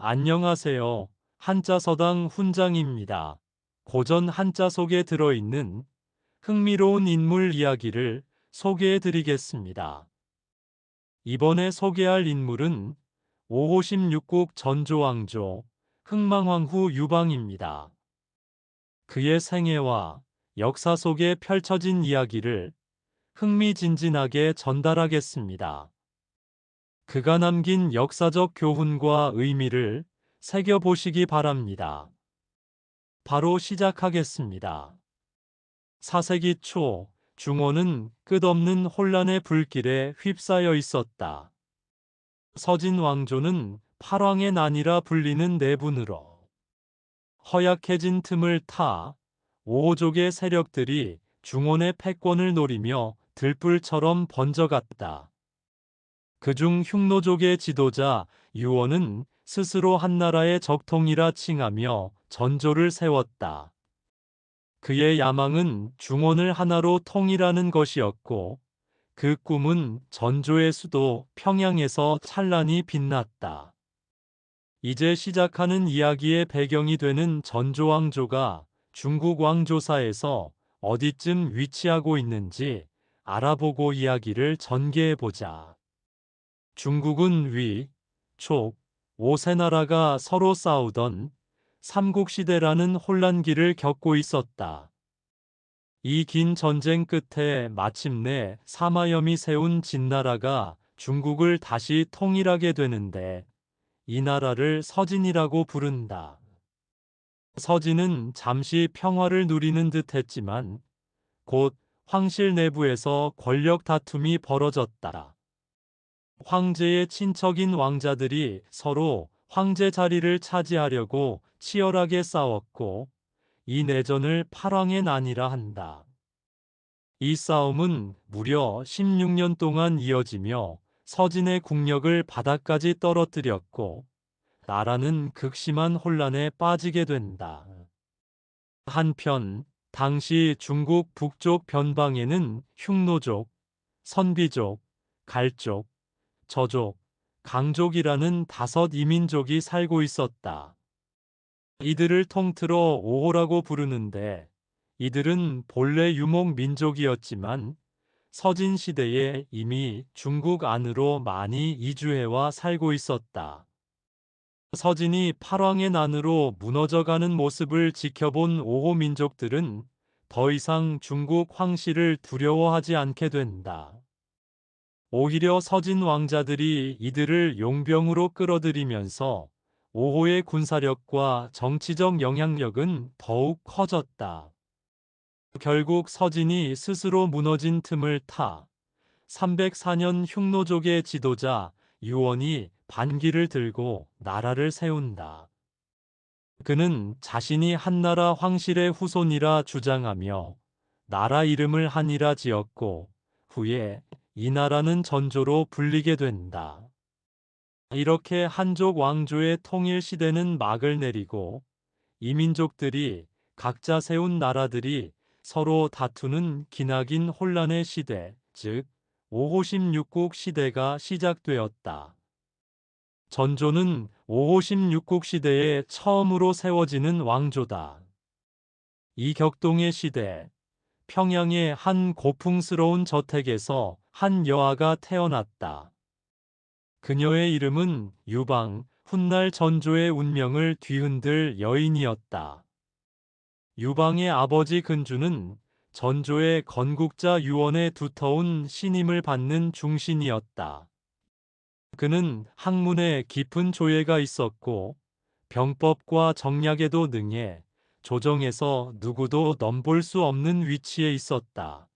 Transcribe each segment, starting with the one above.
안녕하세요. 한자서당 훈장입니다. 고전 한자 속에 들어있는 흥미로운 인물 이야기를 소개해 드리겠습니다. 이번에 소개할 인물은 5호 16국 전조왕조 흥망왕후 유방입니다. 그의 생애와 역사 속에 펼쳐진 이야기를 흥미진진하게 전달하겠습니다. 그가 남긴 역사적 교훈과 의미를 새겨보시기 바랍니다. 바로 시작하겠습니다. 4세기 초 중원은 끝없는 혼란의 불길에 휩싸여 있었다. 서진 왕조는 팔왕의 난이라 불리는 내분으로 허약해진 틈을 타 오호족의 세력들이 중원의 패권을 노리며 들불처럼 번져갔다. 그중 흉노족의 지도자 유원은 스스로 한나라의 적통이라 칭하며 전조를 세웠다. 그의 야망은 중원을 하나로 통일하는 것이었고 그 꿈은 전조의 수도 평양에서 찬란히 빛났다. 이제 시작하는 이야기의 배경이 되는 전조왕조가 중국 왕조사에서 어디쯤 위치하고 있는지 알아보고 이야기를 전개해보자. 중국은 위, 촉, 오세나라가 서로 싸우던 삼국시대라는 혼란기를 겪고 있었다. 이 긴 전쟁 끝에 마침내 사마염이 세운 진나라가 중국을 다시 통일하게 되는데 이 나라를 서진이라고 부른다. 서진은 잠시 평화를 누리는 듯 했지만 곧 황실 내부에서 권력 다툼이 벌어졌다. 황제의 친척인 왕자들이 서로 황제 자리를 차지하려고 치열하게 싸웠고 이 내전을 팔왕의 난이라 한다. 이 싸움은 무려 16년 동안 이어지며 서진의 국력을 바닥까지 떨어뜨렸고 나라는 극심한 혼란에 빠지게 된다. 한편 당시 중국 북쪽 변방에는 흉노족, 선비족, 갈족, 저족, 강족이라는 5 이민족이 살고 있었다. 이들을 통틀어 오호라고 부르는데 이들은 본래 유목 민족이었지만 서진 시대에 이미 중국 안으로 많이 이주해와 살고 있었다. 서진이 팔왕의 난으로 무너져가는 모습을 지켜본 오호 민족들은 더 이상 중국 황실을 두려워하지 않게 된다. 오히려 서진 왕자들이 이들을 용병으로 끌어들이면서 오호의 군사력과 정치적 영향력은 더욱 커졌다. 결국 서진이 스스로 무너진 틈을 타 304년 흉노족의 지도자 유원이 반기를 들고 나라를 세운다. 그는 자신이 한나라 황실의 후손이라 주장하며 나라 이름을 한이라 지었고 후에 이 나라는 전조로 불리게 된다. 이렇게 한족 왕조의 통일 시대는 막을 내리고 이민족들이 각자 세운 나라들이 서로 다투는 기나긴 혼란의 시대, 즉 5호 16국 시대가 시작되었다. 전조는 5호 16국 시대에 처음으로 세워지는 왕조다. 이 격동의 시대, 평양의 한 고풍스러운 저택에서 한 여아가 태어났다. 그녀의 이름은 유방, 훗날 전조의 운명을 뒤흔들 여인이었다. 유방의 아버지 근주는 전조의 건국자 유원의 두터운 신임을 받는 중신이었다. 그는 학문에 깊은 조예가 있었고 병법과 정략에도 능해 조정에서 누구도 넘볼 수 없는 위치에 있었다.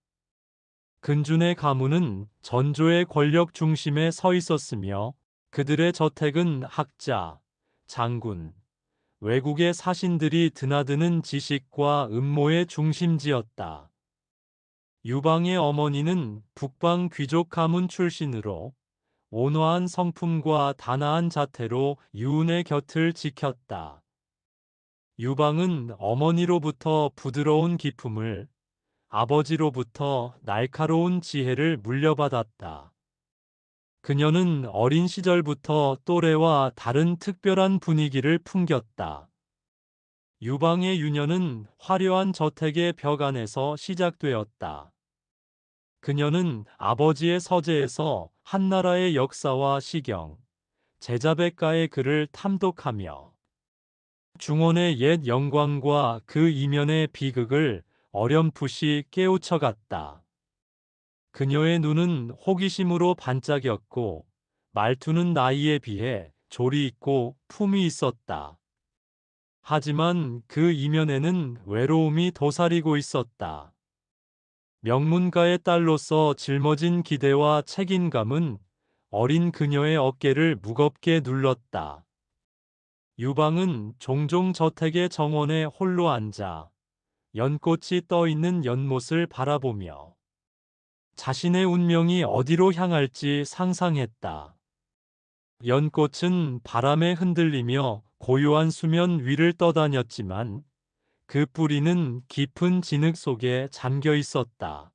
근준의 가문은 전조의 권력 중심에 서 있었으며 그들의 저택은 학자, 장군, 외국의 사신들이 드나드는 지식과 음모의 중심지였다. 유방의 어머니는 북방 귀족 가문 출신으로 온화한 성품과 단아한 자태로 유운의 곁을 지켰다. 유방은 어머니로부터 부드러운 기품을, 아버지로부터 날카로운 지혜를 물려받았다. 그녀는 어린 시절부터 또래와 다른 특별한 분위기를 풍겼다. 유방의 유년은 화려한 저택의 벽 안에서 시작되었다. 그녀는 아버지의 서재에서 한나라의 역사와 시경, 제자백가의 글을 탐독하며 중원의 옛 영광과 그 이면의 비극을 어렴풋이 깨우쳐갔다. 그녀의 눈은 호기심으로 반짝였고 말투는 나이에 비해 조리 있고 품이 있었다. 하지만 그 이면에는 외로움이 도사리고 있었다. 명문가의 딸로서 짊어진 기대와 책임감은 어린 그녀의 어깨를 무겁게 눌렀다. 유방은 종종 저택의 정원에 홀로 앉아 연꽃이 떠 있는 연못을 바라보며 자신의 운명이 어디로 향할지 상상했다. 연꽃은 바람에 흔들리며 고요한 수면 위를 떠다녔지만 그 뿌리는 깊은 진흙 속에 잠겨 있었다.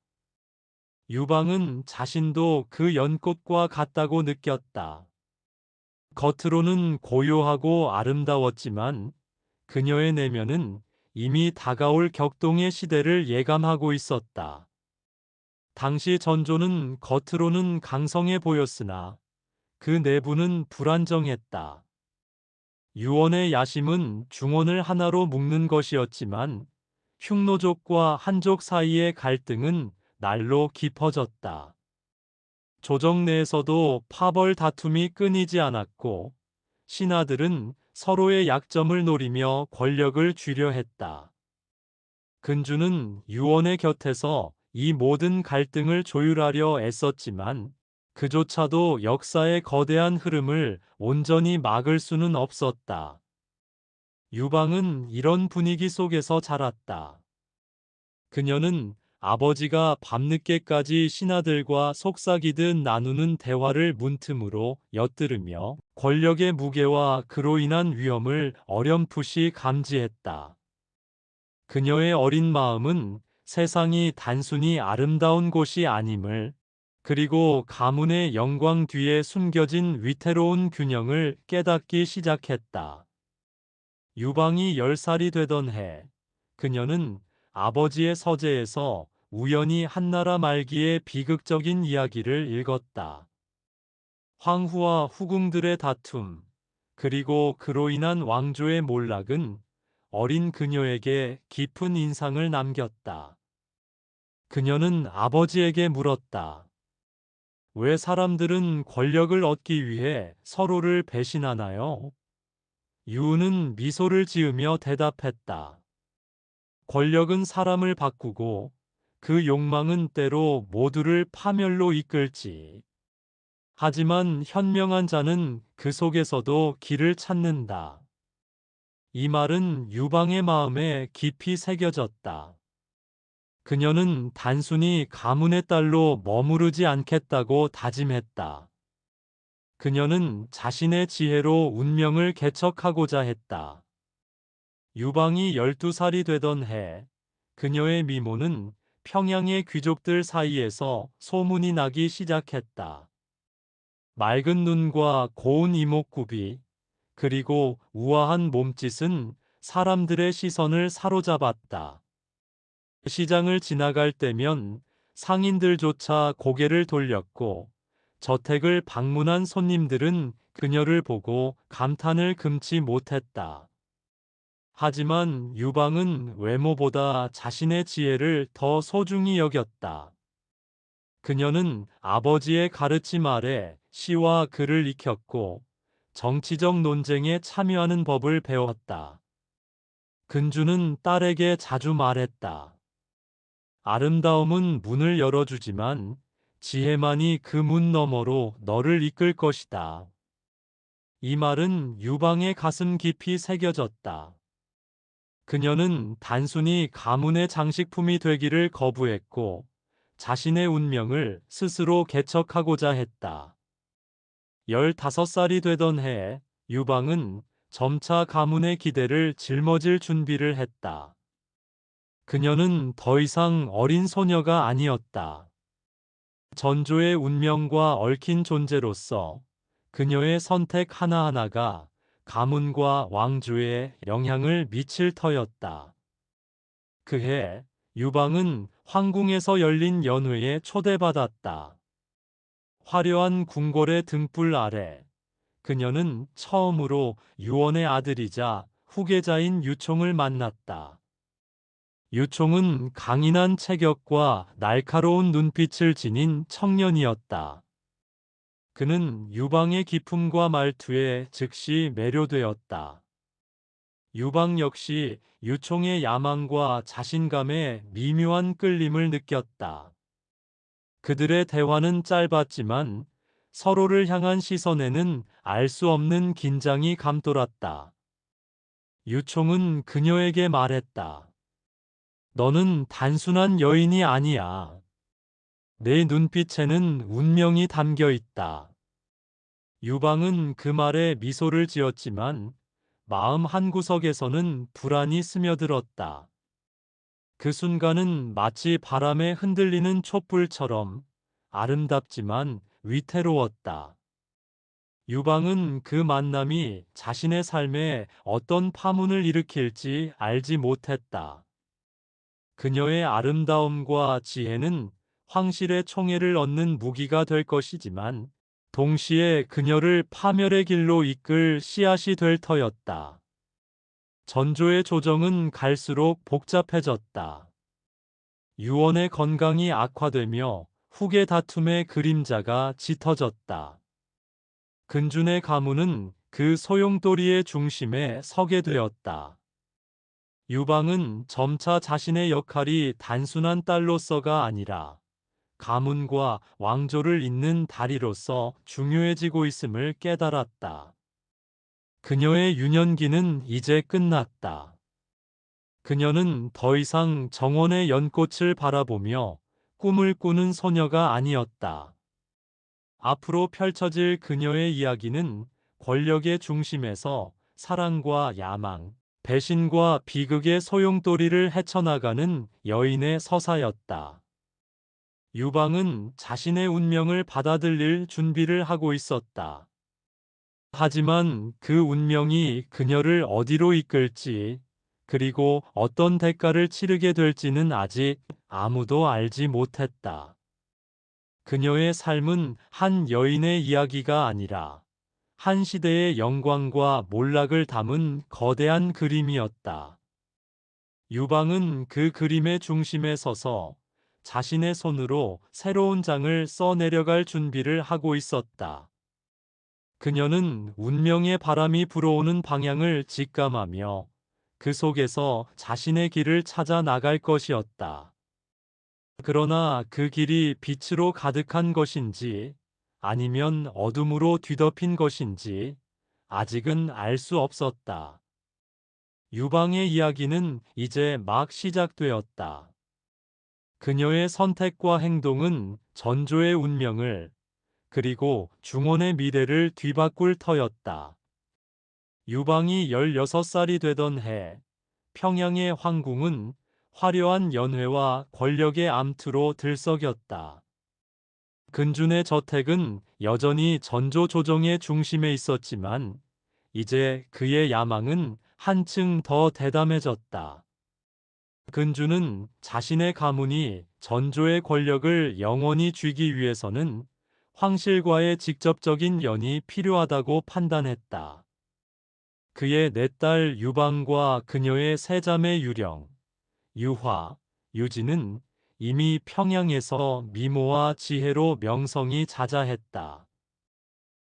유방은 자신도 그 연꽃과 같다고 느꼈다. 겉으로는 고요하고 아름다웠지만 그녀의 내면은 이미 다가올 격동의 시대를 예감하고 있었다. 당시 전조는 겉으로는 강성해 보였으나 그 내부는 불안정했다. 유원의 야심은 중원을 하나로 묶는 것이었지만 흉노족과 한족 사이의 갈등은 날로 깊어졌다. 조정 내에서도 파벌 다툼이 끊이지 않았고 신하들은 서로의 약점을 노리며 권력을 쥐려 했다. 근주는 유원의 곁에서 이 모든 갈등을 조율하려 애썼지만 그조차도 역사의 거대한 흐름을 온전히 막을 수는 없었다. 유방은 이런 분위기 속에서 자랐다. 그녀는 아버지가 밤늦게까지 신하들과 속삭이듯 나누는 대화를 문틈으로 엿들으며 권력의 무게와 그로 인한 위험을 어렴풋이 감지했다. 그녀의 어린 마음은 세상이 단순히 아름다운 곳이 아님을, 그리고 가문의 영광 뒤에 숨겨진 위태로운 균형을 깨닫기 시작했다. 유방이 10살이 되던 해, 그녀는 아버지의 서재에서 우연히 한나라 말기의 비극적인 이야기를 읽었다. 황후와 후궁들의 다툼, 그리고 그로 인한 왕조의 몰락은 어린 그녀에게 깊은 인상을 남겼다. 그녀는 아버지에게 물었다. 왜 사람들은 권력을 얻기 위해 서로를 배신하나요? 유우는 미소를 지으며 대답했다. 권력은 사람을 바꾸고 그 욕망은 때로 모두를 파멸로 이끌지. 하지만 현명한 자는 그 속에서도 길을 찾는다. 이 말은 유방의 마음에 깊이 새겨졌다. 그녀는 단순히 가문의 딸로 머무르지 않겠다고 다짐했다. 그녀는 자신의 지혜로 운명을 개척하고자 했다. 유방이 12살이 되던 해, 그녀의 미모는 평양의 귀족들 사이에서 소문이 나기 시작했다. 맑은 눈과 고운 이목구비, 그리고 우아한 몸짓은 사람들의 시선을 사로잡았다. 시장을 지나갈 때면 상인들조차 고개를 돌렸고 저택을 방문한 손님들은 그녀를 보고 감탄을 금치 못했다. 하지만 유방은 외모보다 자신의 지혜를 더 소중히 여겼다. 그녀는 아버지의 가르침 아래 시와 글을 익혔고 정치적 논쟁에 참여하는 법을 배웠다. 근주는 딸에게 자주 말했다. 아름다움은 문을 열어주지만 지혜만이 그 문 너머로 너를 이끌 것이다. 이 말은 유방의 가슴 깊이 새겨졌다. 그녀는 단순히 가문의 장식품이 되기를 거부했고 자신의 운명을 스스로 개척하고자 했다. 15살이 되던 해에 유방은 점차 가문의 기대를 짊어질 준비를 했다. 그녀는 더 이상 어린 소녀가 아니었다. 전조의 운명과 얽힌 존재로서 그녀의 선택 하나하나가 가문과 왕조에 영향을 미칠 터였다. 그해 유방은 황궁에서 열린 연회에 초대받았다. 화려한 궁궐의 등불 아래 그녀는 처음으로 유원의 아들이자 후계자인 유총을 만났다. 유총은 강인한 체격과 날카로운 눈빛을 지닌 청년이었다. 그는 유방의 기품과 말투에 즉시 매료되었다. 유방 역시 유총의 야망과 자신감에 미묘한 끌림을 느꼈다. 그들의 대화는 짧았지만 서로를 향한 시선에는 알 수 없는 긴장이 감돌았다. 유총은 그녀에게 말했다. 너는 단순한 여인이 아니야. 내 눈빛에는 운명이 담겨 있다. 유방은 그 말에 미소를 지었지만 마음 한구석에서는 불안이 스며들었다. 그 순간은 마치 바람에 흔들리는 촛불처럼 아름답지만 위태로웠다. 유방은 그 만남이 자신의 삶에 어떤 파문을 일으킬지 알지 못했다. 그녀의 아름다움과 지혜는 황실의 총애를 얻는 무기가 될 것이지만 동시에 그녀를 파멸의 길로 이끌 씨앗이 될 터였다. 전조의 조정은 갈수록 복잡해졌다. 유원의 건강이 악화되며 후계 다툼의 그림자가 짙어졌다. 근준의 가문은 그 소용돌이의 중심에 서게 되었다. 유방은 점차 자신의 역할이 단순한 딸로서가 아니라 가문과 왕조를 잇는 다리로서 중요해지고 있음을 깨달았다. 그녀의 유년기는 이제 끝났다. 그녀는 더 이상 정원의 연꽃을 바라보며 꿈을 꾸는 소녀가 아니었다. 앞으로 펼쳐질 그녀의 이야기는 권력의 중심에서 사랑과 야망, 배신과 비극의 소용돌이를 헤쳐나가는 여인의 서사였다. 유방은 자신의 운명을 받아들일 준비를 하고 있었다. 하지만 그 운명이 그녀를 어디로 이끌지, 그리고 어떤 대가를 치르게 될지는 아직 아무도 알지 못했다. 그녀의 삶은 한 여인의 이야기가 아니라 한 시대의 영광과 몰락을 담은 거대한 그림이었다. 유방은 그 그림의 중심에 서서 자신의 손으로 새로운 장을 써내려갈 준비를 하고 있었다. 그녀는 운명의 바람이 불어오는 방향을 직감하며 그 속에서 자신의 길을 찾아 나갈 것이었다. 그러나 그 길이 빛으로 가득한 것인지 아니면 어둠으로 뒤덮인 것인지 아직은 알 수 없었다. 유방의 이야기는 이제 막 시작되었다. 그녀의 선택과 행동은 전조의 운명을 그리고 중원의 미래를 뒤바꿀 터였다. 유방이 16살이 되던 해, 평양의 황궁은 화려한 연회와 권력의 암투로 들썩였다. 근준의 저택은 여전히 전조 조정의 중심에 있었지만 이제 그의 야망은 한층 더 대담해졌다. 근준은 자신의 가문이 전조의 권력을 영원히 쥐기 위해서는 황실과의 직접적인 연이 필요하다고 판단했다. 그의 네 딸 유방과 그녀의 세 자매 유령, 유화, 유진은 이미 평양에서 미모와 지혜로 명성이 자자했다.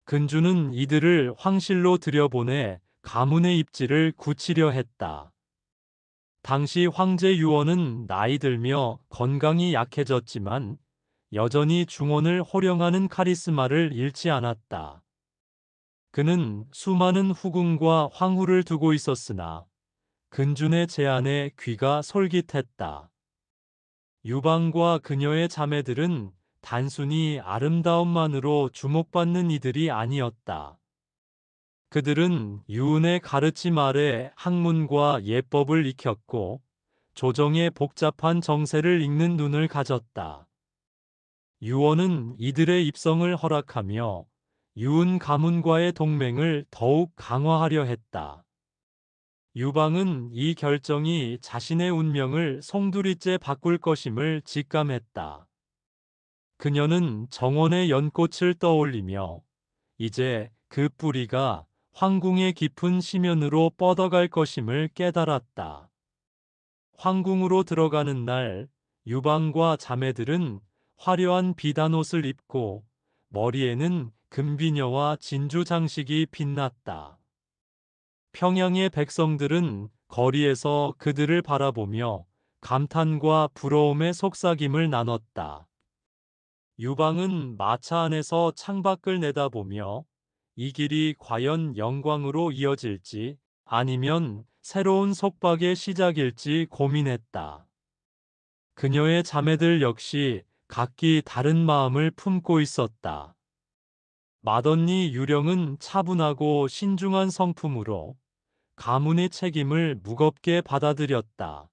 근주는 이들을 황실로 들여보내 가문의 입지를 굳히려 했다. 당시 황제 유원은 나이 들며 건강이 약해졌지만 여전히 중원을 호령하는 카리스마를 잃지 않았다. 그는 수많은 후궁과 황후를 두고 있었으나 근준의 제안에 귀가 솔깃했다. 유방과 그녀의 자매들은 단순히 아름다움만으로 주목받는 이들이 아니었다. 그들은 유은의 가르침 아래 학문과 예법을 익혔고 조정의 복잡한 정세를 읽는 눈을 가졌다. 유원은 이들의 입성을 허락하며 유은 가문과의 동맹을 더욱 강화하려 했다. 유방은 이 결정이 자신의 운명을 송두리째 바꿀 것임을 직감했다. 그녀는 정원의 연꽃을 떠올리며 이제 그 뿌리가 황궁의 깊은 심연으로 뻗어갈 것임을 깨달았다. 황궁으로 들어가는 날, 유방과 자매들은 화려한 비단옷을 입고 머리에는 금비녀와 진주 장식이 빛났다. 평양의 백성들은 거리에서 그들을 바라보며 감탄과 부러움의 속삭임을 나눴다. 유방은 마차 안에서 창밖을 내다보며 이 길이 과연 영광으로 이어질지 아니면 새로운 속박의 시작일지 고민했다. 그녀의 자매들 역시 각기 다른 마음을 품고 있었다. 맏언니 유령은 차분하고 신중한 성품으로 가문의 책임을 무겁게 받아들였다.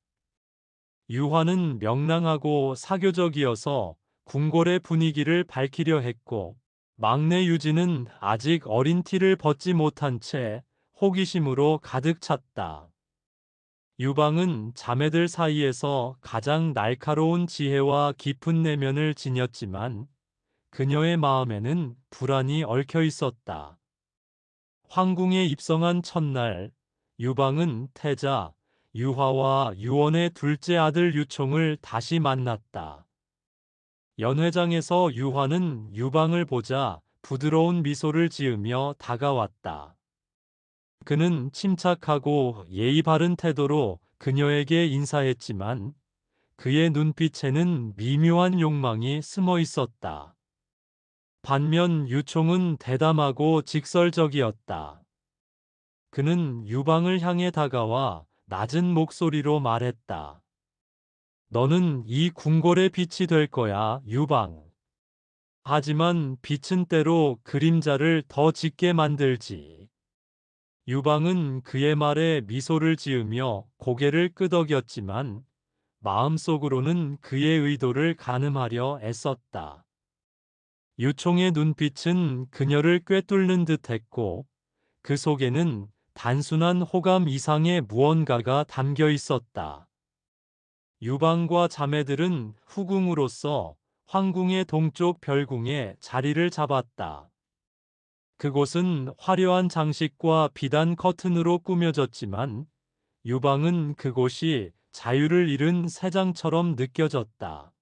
유화는 명랑하고 사교적이어서 궁궐의 분위기를 밝히려 했고, 막내 유진은 아직 어린 티를 벗지 못한 채 호기심으로 가득 찼다. 유방은 자매들 사이에서 가장 날카로운 지혜와 깊은 내면을 지녔지만 그녀의 마음에는 불안이 얽혀 있었다. 황궁에 입성한 첫날, 유방은 태자, 유화와 유원의 둘째 아들 유총을 다시 만났다. 연회장에서 유화는 유방을 보자 부드러운 미소를 지으며 다가왔다. 그는 침착하고 예의 바른 태도로 그녀에게 인사했지만 그의 눈빛에는 미묘한 욕망이 숨어 있었다. 반면 유총은 대담하고 직설적이었다. 그는 유방을 향해 다가와 낮은 목소리로 말했다. 너는 이 궁궐의 빛이 될 거야, 유방. 하지만 빛은 때로 그림자를 더 짙게 만들지. 유방은 그의 말에 미소를 지으며 고개를 끄덕였지만 마음속으로는 그의 의도를 가늠하려 애썼다. 유총의 눈빛은 그녀를 꿰뚫는 듯했고 그 속에는 단순한 호감 이상의 무언가가 담겨 있었다. 유방과 자매들은 후궁으로서 황궁의 동쪽 별궁에 자리를 잡았다. 그곳은 화려한 장식과 비단 커튼으로 꾸며졌지만 유방은 그곳이 자유를 잃은 새장처럼 느껴졌다.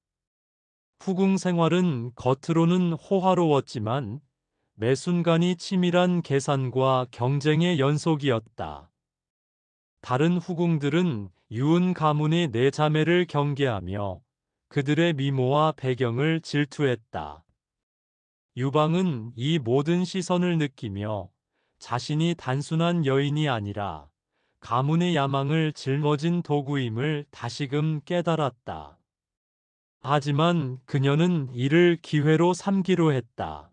후궁 생활은 겉으로는 호화로웠지만 매 순간이 치밀한 계산과 경쟁의 연속이었다. 다른 후궁들은 유은 가문의 네 자매를 경계하며 그들의 미모와 배경을 질투했다. 유방은 이 모든 시선을 느끼며 자신이 단순한 여인이 아니라 가문의 야망을 짊어진 도구임을 다시금 깨달았다. 하지만 그녀는 이를 기회로 삼기로 했다.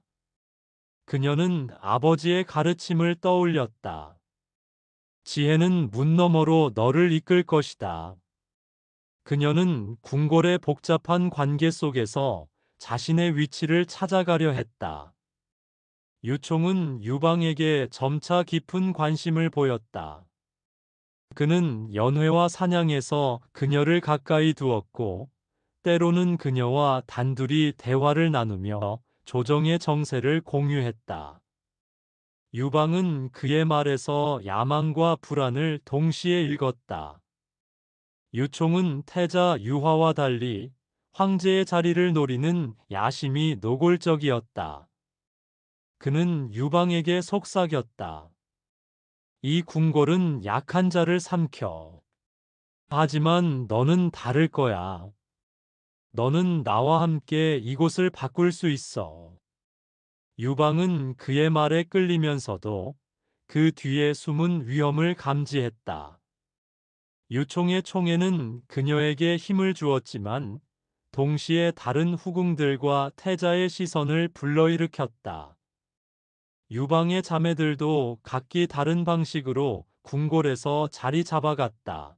그녀는 아버지의 가르침을 떠올렸다. 지혜는 문 너머로 너를 이끌 것이다. 그녀는 궁궐의 복잡한 관계 속에서 자신의 위치를 찾아가려 했다. 유총은 유방에게 점차 깊은 관심을 보였다. 그는 연회와 사냥에서 그녀를 가까이 두었고, 때로는 그녀와 단둘이 대화를 나누며 조정의 정세를 공유했다. 유방은 그의 말에서 야망과 불안을 동시에 읽었다. 유총은 태자 유화와 달리 황제의 자리를 노리는 야심이 노골적이었다. 그는 유방에게 속삭였다. 이 궁궐은 약한 자를 삼켜. 하지만 너는 다를 거야. 너는 나와 함께 이곳을 바꿀 수 있어. 유방은 그의 말에 끌리면서도 그 뒤에 숨은 위험을 감지했다. 유총의 총애는 그녀에게 힘을 주었지만 동시에 다른 후궁들과 태자의 시선을 불러일으켰다. 유방의 자매들도 각기 다른 방식으로 궁궐에서 자리 잡아갔다.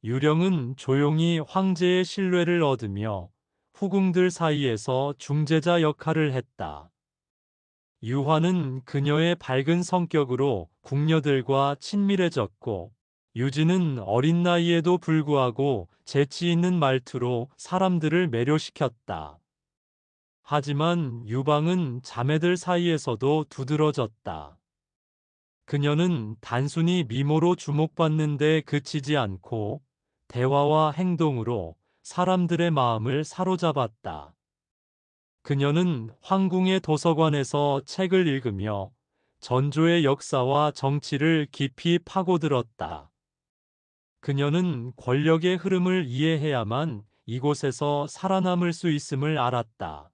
유령은 조용히 황제의 신뢰를 얻으며 후궁들 사이에서 중재자 역할을 했다. 유화는 그녀의 밝은 성격으로 궁녀들과 친밀해졌고, 유진은 어린 나이에도 불구하고 재치 있는 말투로 사람들을 매료시켰다. 하지만 유방은 자매들 사이에서도 두드러졌다. 그녀는 단순히 미모로 주목받는 데 그치지 않고 대화와 행동으로 사람들의 마음을 사로잡았다. 그녀는 황궁의 도서관에서 책을 읽으며 전조의 역사와 정치를 깊이 파고들었다. 그녀는 권력의 흐름을 이해해야만 이곳에서 살아남을 수 있음을 알았다.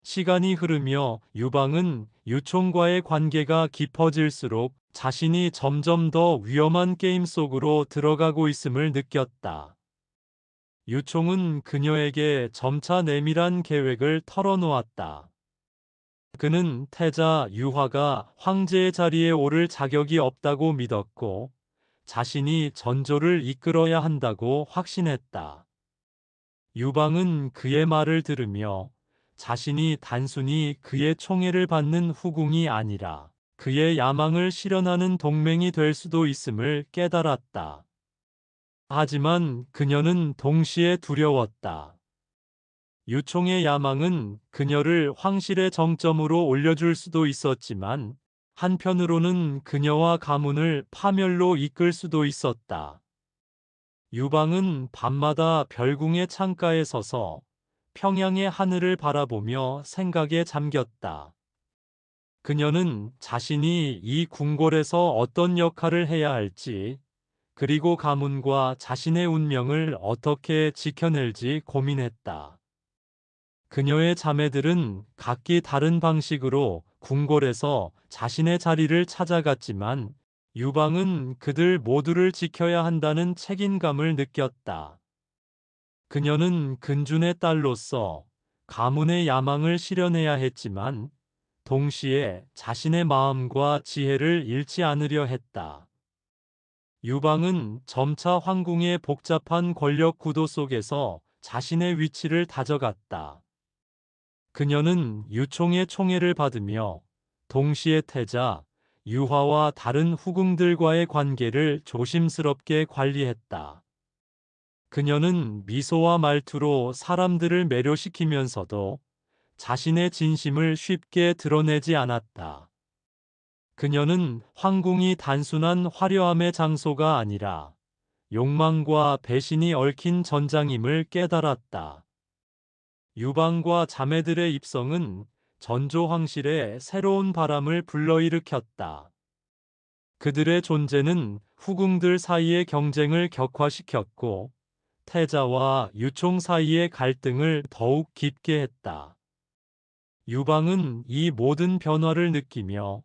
시간이 흐르며 유방은 유총과의 관계가 깊어질수록 자신이 점점 더 위험한 게임 속으로 들어가고 있음을 느꼈다. 유총은 그녀에게 점차 내밀한 계획을 털어놓았다. 그는 태자 유화가 황제의 자리에 오를 자격이 없다고 믿었고, 자신이 전조를 이끌어야 한다고 확신했다. 유방은 그의 말을 들으며 자신이 단순히 그의 총애를 받는 후궁이 아니라 그의 야망을 실현하는 동맹이 될 수도 있음을 깨달았다. 하지만 그녀는 동시에 두려웠다. 유총의 야망은 그녀를 황실의 정점으로 올려줄 수도 있었지만, 한편으로는 그녀와 가문을 파멸로 이끌 수도 있었다. 유방은 밤마다 별궁의 창가에 서서 평양의 하늘을 바라보며 생각에 잠겼다. 그녀는 자신이 이 궁궐에서 어떤 역할을 해야 할지, 그리고 가문과 자신의 운명을 어떻게 지켜낼지 고민했다. 그녀의 자매들은 각기 다른 방식으로 궁궐에서 자신의 자리를 찾아갔지만, 유방은 그들 모두를 지켜야 한다는 책임감을 느꼈다. 그녀는 근준의 딸로서 가문의 야망을 실현해야 했지만, 동시에 자신의 마음과 지혜를 잃지 않으려 했다. 유방은 점차 황궁의 복잡한 권력 구도 속에서 자신의 위치를 다져갔다. 그녀는 유총의 총애를 받으며 동시에 태자, 유화와 다른 후궁들과의 관계를 조심스럽게 관리했다. 그녀는 미소와 말투로 사람들을 매료시키면서도 자신의 진심을 쉽게 드러내지 않았다. 그녀는 황궁이 단순한 화려함의 장소가 아니라 욕망과 배신이 얽힌 전장임을 깨달았다. 유방과 자매들의 입성은 전조 황실에 새로운 바람을 불러일으켰다. 그들의 존재는 후궁들 사이의 경쟁을 격화시켰고, 태자와 유총 사이의 갈등을 더욱 깊게 했다. 유방은 이 모든 변화를 느끼며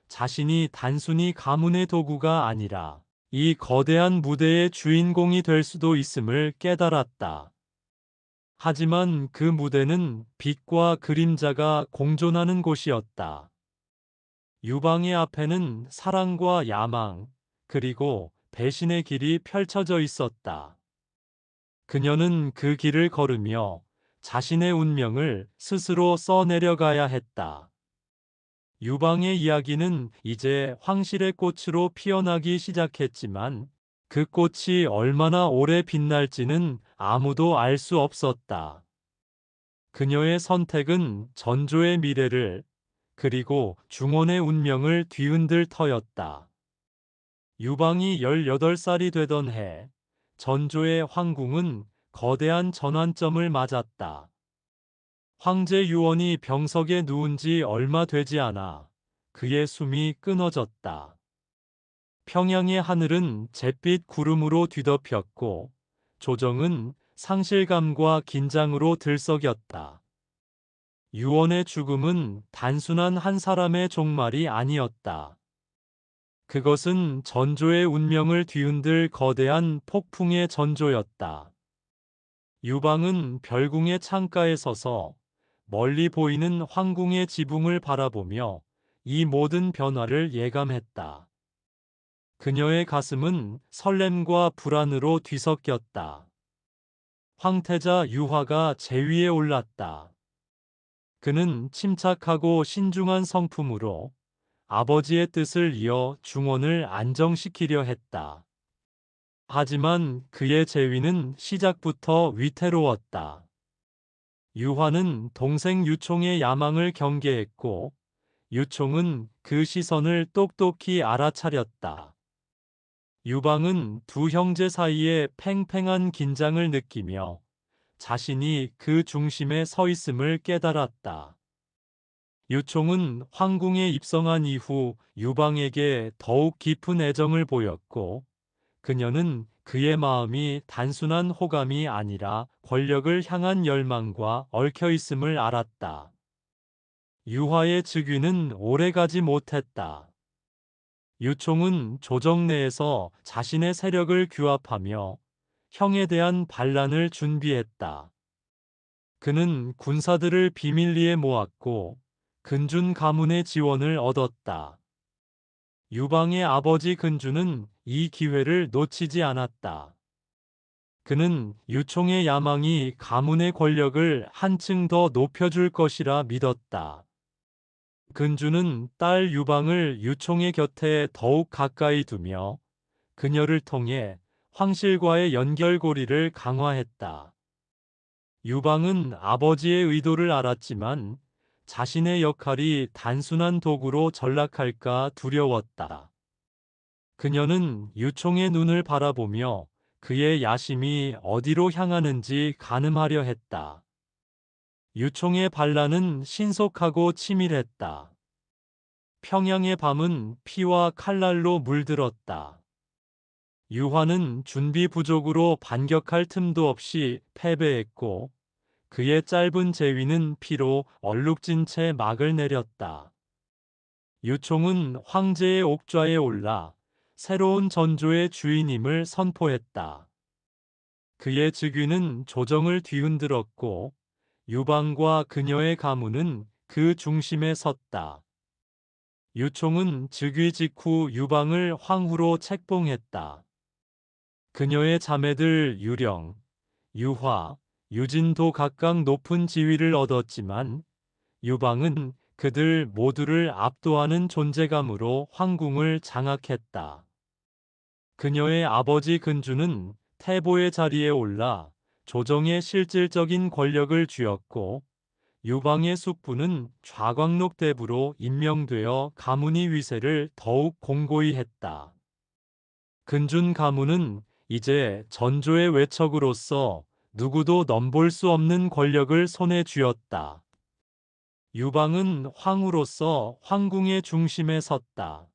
자신이 단순히 가문의 도구가 아니라 이 거대한 무대의 주인공이 될 수도 있음을 깨달았다. 하지만 그 무대는 빛과 그림자가 공존하는 곳이었다. 유방의 앞에는 사랑과 야망, 그리고 배신의 길이 펼쳐져 있었다. 그녀는 그 길을 걸으며 자신의 운명을 스스로 써내려가야 했다. 유방의 이야기는 이제 황실의 꽃으로 피어나기 시작했지만, 그 꽃이 얼마나 오래 빛날지는 아무도 알 수 없었다. 그녀의 선택은 전조의 미래를, 그리고 중원의 운명을 뒤흔들 터였다. 유방이 18살이 되던 해, 전조의 황궁은 거대한 전환점을 맞았다. 황제 유원이 병석에 누운 지 얼마 되지 않아 그의 숨이 끊어졌다. 평양의 하늘은 잿빛 구름으로 뒤덮였고, 조정은 상실감과 긴장으로 들썩였다. 유원의 죽음은 단순한 한 사람의 종말이 아니었다. 그것은 전조의 운명을 뒤흔들 거대한 폭풍의 전조였다. 유방은 별궁의 창가에 서서 멀리 보이는 황궁의 지붕을 바라보며 이 모든 변화를 예감했다. 그녀의 가슴은 설렘과 불안으로 뒤섞였다. 황태자 유화가 제위에 올랐다. 그는 침착하고 신중한 성품으로 아버지의 뜻을 이어 중원을 안정시키려 했다. 하지만 그의 제위는 시작부터 위태로웠다. 유화는 동생 유총의 야망을 경계했고 유총은 그 시선을 똑똑히 알아차렸다. 유방은 두 형제 사이에 팽팽한 긴장을 느끼며 자신이 그 중심에 서 있음을 깨달았다. 유총은 황궁에 입성한 이후 유방에게 더욱 깊은 애정을 보였고 그녀는 그의 마음이 단순한 호감이 아니라 권력을 향한 열망과 얽혀 있음을 알았다. 유화의 즉위는 오래가지 못했다. 유총은 조정 내에서 자신의 세력을 규합하며 형에 대한 반란을 준비했다. 그는 군사들을 비밀리에 모았고 근준 가문의 지원을 얻었다. 유방의 아버지 근주는 이 기회를 놓치지 않았다. 그는 유총의 야망이 가문의 권력을 한층 더 높여줄 것이라 믿었다. 근주는 딸 유방을 유총의 곁에 더욱 가까이 두며 그녀를 통해 황실과의 연결고리를 강화했다. 유방은 아버지의 의도를 알았지만 자신의 역할이 단순한 도구로 전락할까 두려웠다. 그녀는 유총의 눈을 바라보며 그의 야심이 어디로 향하는지 가늠하려 했다. 유총의 반란은 신속하고 치밀했다. 평양의 밤은 피와 칼날로 물들었다. 유화는 준비 부족으로 반격할 틈도 없이 패배했고 그의 짧은 재위는 피로 얼룩진 채 막을 내렸다. 유총은 황제의 옥좌에 올라 새로운 전조의 주인임을 선포했다. 그의 즉위는 조정을 뒤흔들었고 유방과 그녀의 가문은 그 중심에 섰다. 유총은 즉위 직후 유방을 황후로 책봉했다. 그녀의 자매들 유령, 유화, 유진도 각각 높은 지위를 얻었지만 유방은 그들 모두를 압도하는 존재감으로 황궁을 장악했다. 그녀의 아버지 근주는 태보의 자리에 올라 조정에 실질적인 권력을 쥐었고 유방의 숙부는 좌광록대부로 임명되어 가문의 위세를 더욱 공고히 했다. 근준 가문은 이제 전조의 외척으로서 누구도 넘볼 수 없는 권력을 손에 쥐었다. 유방은 황후로서 황궁의 중심에 섰다.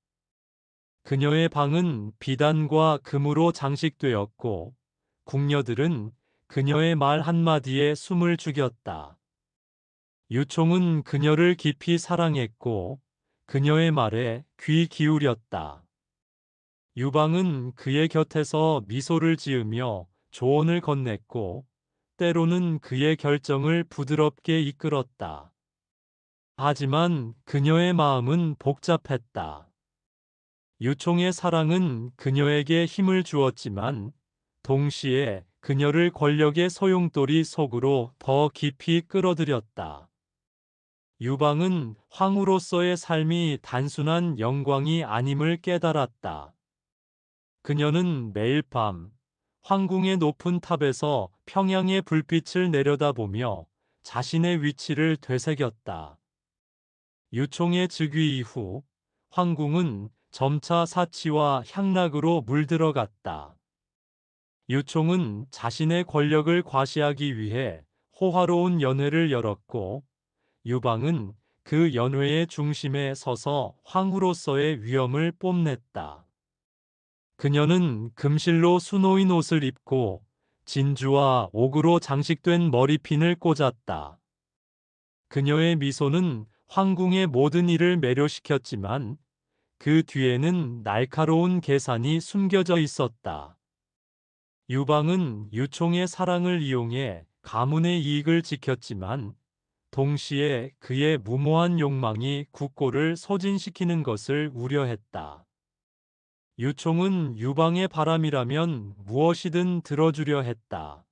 그녀의 방은 비단과 금으로 장식되었고 궁녀들은 그녀의 말 한마디에 숨을 죽였다. 유총은 그녀를 깊이 사랑했고 그녀의 말에 귀 기울였다. 유방은 그의 곁에서 미소를 지으며 조언을 건넸고 때로는 그의 결정을 부드럽게 이끌었다. 하지만 그녀의 마음은 복잡했다. 유총의 사랑은 그녀에게 힘을 주었지만 동시에 그녀를 권력의 소용돌이 속으로 더 깊이 끌어들였다. 유방은 황후로서의 삶이 단순한 영광이 아님을 깨달았다. 그녀는 매일 밤 황궁의 높은 탑에서 평양의 불빛을 내려다보며 자신의 위치를 되새겼다. 유총의 즉위 이후 황궁은 점차 사치와 향락으로 물들어갔다. 유총은 자신의 권력을 과시하기 위해 호화로운 연회를 열었고 유방은 그 연회의 중심에 서서 황후로서의 위엄을 뽐냈다. 그녀는 금실로 수놓인 옷을 입고 진주와 옥으로 장식된 머리핀을 꽂았다. 그녀의 미소는 황궁의 모든 일을 매료시켰지만 그 뒤에는 날카로운 계산이 숨겨져 있었다. 유방은 유총의 사랑을 이용해 가문의 이익을 지켰지만 동시에 그의 무모한 욕망이 국고를 소진시키는 것을 우려했다. 유총은 유방의 바람이라면 무엇이든 들어주려 했다.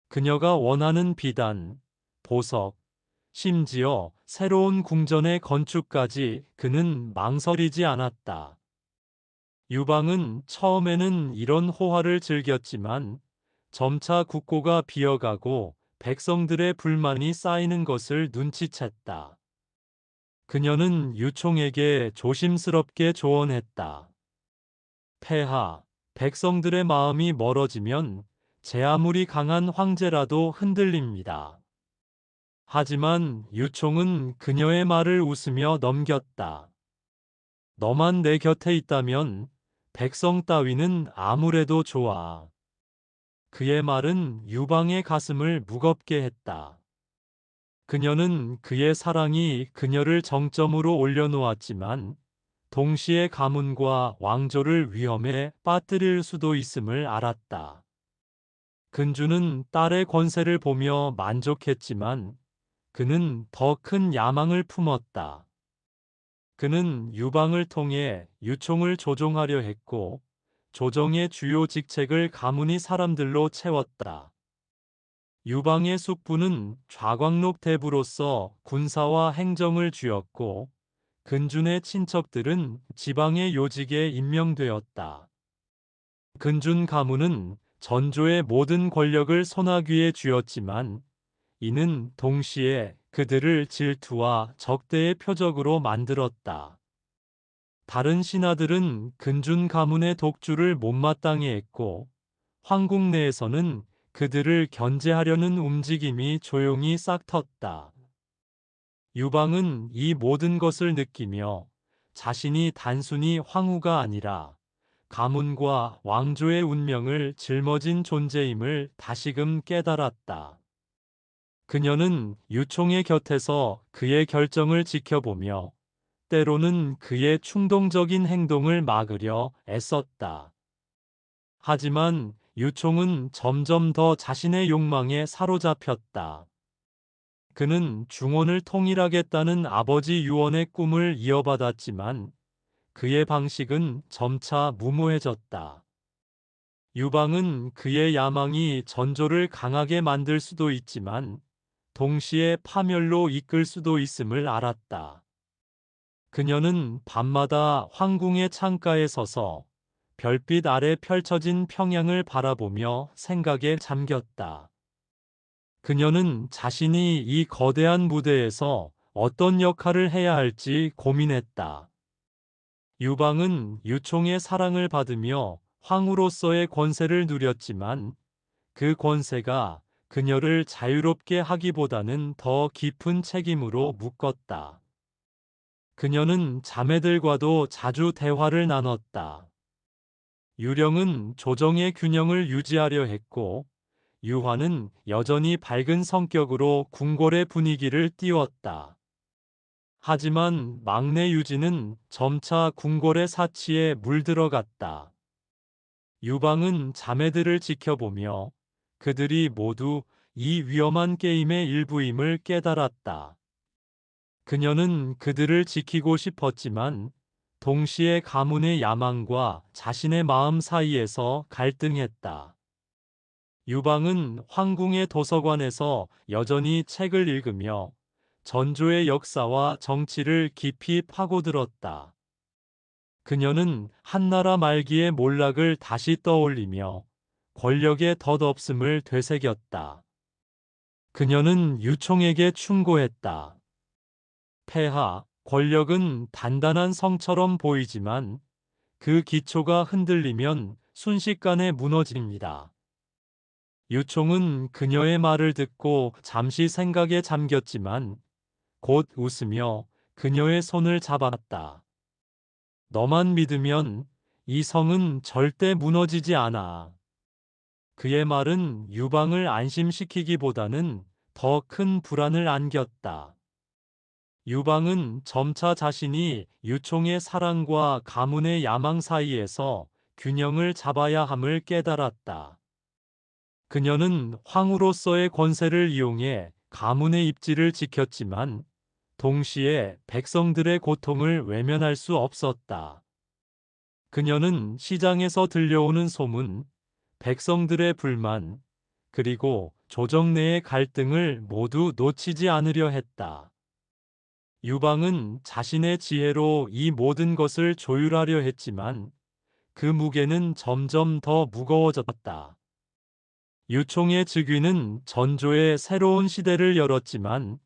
그녀가 원하는 비단, 보석, 심지어 새로운 궁전의 건축까지 그는 망설이지 않았다. 유방은 처음에는 이런 호화를 즐겼지만 점차 국고가 비어가고 백성들의 불만이 쌓이는 것을 눈치챘다. 그녀는 유총에게 조심스럽게 조언했다. 폐하, 백성들의 마음이 멀어지면 제 아무리 강한 황제라도 흔들립니다. 하지만 유총은 그녀의 말을 웃으며 넘겼다. 너만 내 곁에 있다면 백성 따위는 아무래도 좋아. 그의 말은 유방의 가슴을 무겁게 했다. 그녀는 그의 사랑이 그녀를 정점으로 올려놓았지만 동시에 가문과 왕조를 위험에 빠뜨릴 수도 있음을 알았다. 근주는 딸의 권세를 보며 만족했지만 그는 더 큰 야망을 품었다. 그는 유방을 통해 유총을 조종하려 했고 조정의 주요 직책을 가문의 사람들로 채웠다. 유방의 숙부는 좌광록 대부로서 군사와 행정을 쥐었고 근준의 친척들은 지방의 요직에 임명되었다. 근준 가문은 전조의 모든 권력을 손아귀에 쥐었지만 이는 동시에 그들을 질투와 적대의 표적으로 만들었다. 다른 신하들은 근준 가문의 독주를 못마땅해 했고 황국 내에서는 그들을 견제하려는 움직임이 조용히 싹텄다. 유방은 이 모든 것을 느끼며 자신이 단순히 황후가 아니라 가문과 왕조의 운명을 짊어진 존재임을 다시금 깨달았다. 그녀는 유총의 곁에서 그의 결정을 지켜보며 때로는 그의 충동적인 행동을 막으려 애썼다. 하지만 유총은 점점 더 자신의 욕망에 사로잡혔다. 그는 중원을 통일하겠다는 아버지 유언의 꿈을 이어받았지만 그의 방식은 점차 무모해졌다. 유방은 그의 야망이 전조를 강하게 만들 수도 있지만 동시에 파멸로 이끌 수도 있음을 알았다. 그녀는 밤마다 황궁의 창가에 서서 별빛 아래 펼쳐진 평양을 바라보며 생각에 잠겼다. 그녀는 자신이 이 거대한 무대에서 어떤 역할을 해야 할지 고민했다. 유방은 유총의 사랑을 받으며 황후로서의 권세를 누렸지만 그 권세가 그녀를 자유롭게 하기보다는 더 깊은 책임으로 묶었다. 그녀는 자매들과도 자주 대화를 나눴다. 유령은 조정의 균형을 유지하려 했고 유화는 여전히 밝은 성격으로 궁궐의 분위기를 띄웠다. 하지만 막내 유진은 점차 궁궐의 사치에 물들어갔다. 유방은 자매들을 지켜보며 그들이 모두 이 위험한 게임의 일부임을 깨달았다. 그녀는 그들을 지키고 싶었지만 동시에 가문의 야망과 자신의 마음 사이에서 갈등했다. 유방은 황궁의 도서관에서 여전히 책을 읽으며 전조의 역사와 정치를 깊이 파고들었다. 그녀는 한나라 말기의 몰락을 다시 떠올리며 권력의 덧없음을 되새겼다. 그녀는 유총에게 충고했다. 폐하, 권력은 단단한 성처럼 보이지만 그 기초가 흔들리면 순식간에 무너집니다. 유총은 그녀의 말을 듣고 잠시 생각에 잠겼지만 곧 웃으며 그녀의 손을 잡았다. 너만 믿으면 이 성은 절대 무너지지 않아. 그의 말은 유방을 안심시키기보다는 더 큰 불안을 안겼다. 유방은 점차 자신이 유총의 사랑과 가문의 야망 사이에서 균형을 잡아야 함을 깨달았다. 그녀는 황후로서의 권세를 이용해 가문의 입지를 지켰지만 동시에 백성들의 고통을 외면할 수 없었다. 그녀는 시장에서 들려오는 소문, 백성들의 불만, 그리고 조정 내의 갈등을 모두 놓치지 않으려 했다. 유방은 자신의 지혜로 이 모든 것을 조율하려 했지만 그 무게는 점점 더 무거워졌다. 유총의 즉위는 전조의 새로운 시대를 열었지만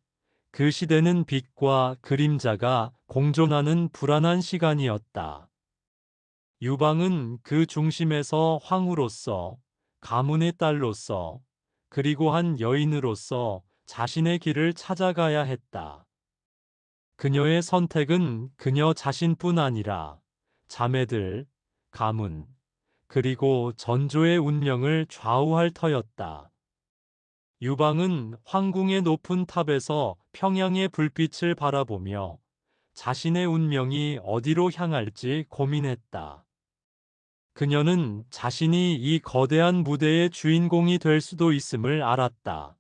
그 시대는 빛과 그림자가 공존하는 불안한 시간이었다. 유방은 그 중심에서 황후로서, 가문의 딸로서, 그리고 한 여인으로서 자신의 길을 찾아가야 했다. 그녀의 선택은 그녀 자신뿐 아니라 자매들, 가문, 그리고 전조의 운명을 좌우할 터였다. 유방은 황궁의 높은 탑에서 평양의 불빛을 바라보며 자신의 운명이 어디로 향할지 고민했다. 그녀는 자신이 이 거대한 무대의 주인공이 될 수도 있음을 알았다.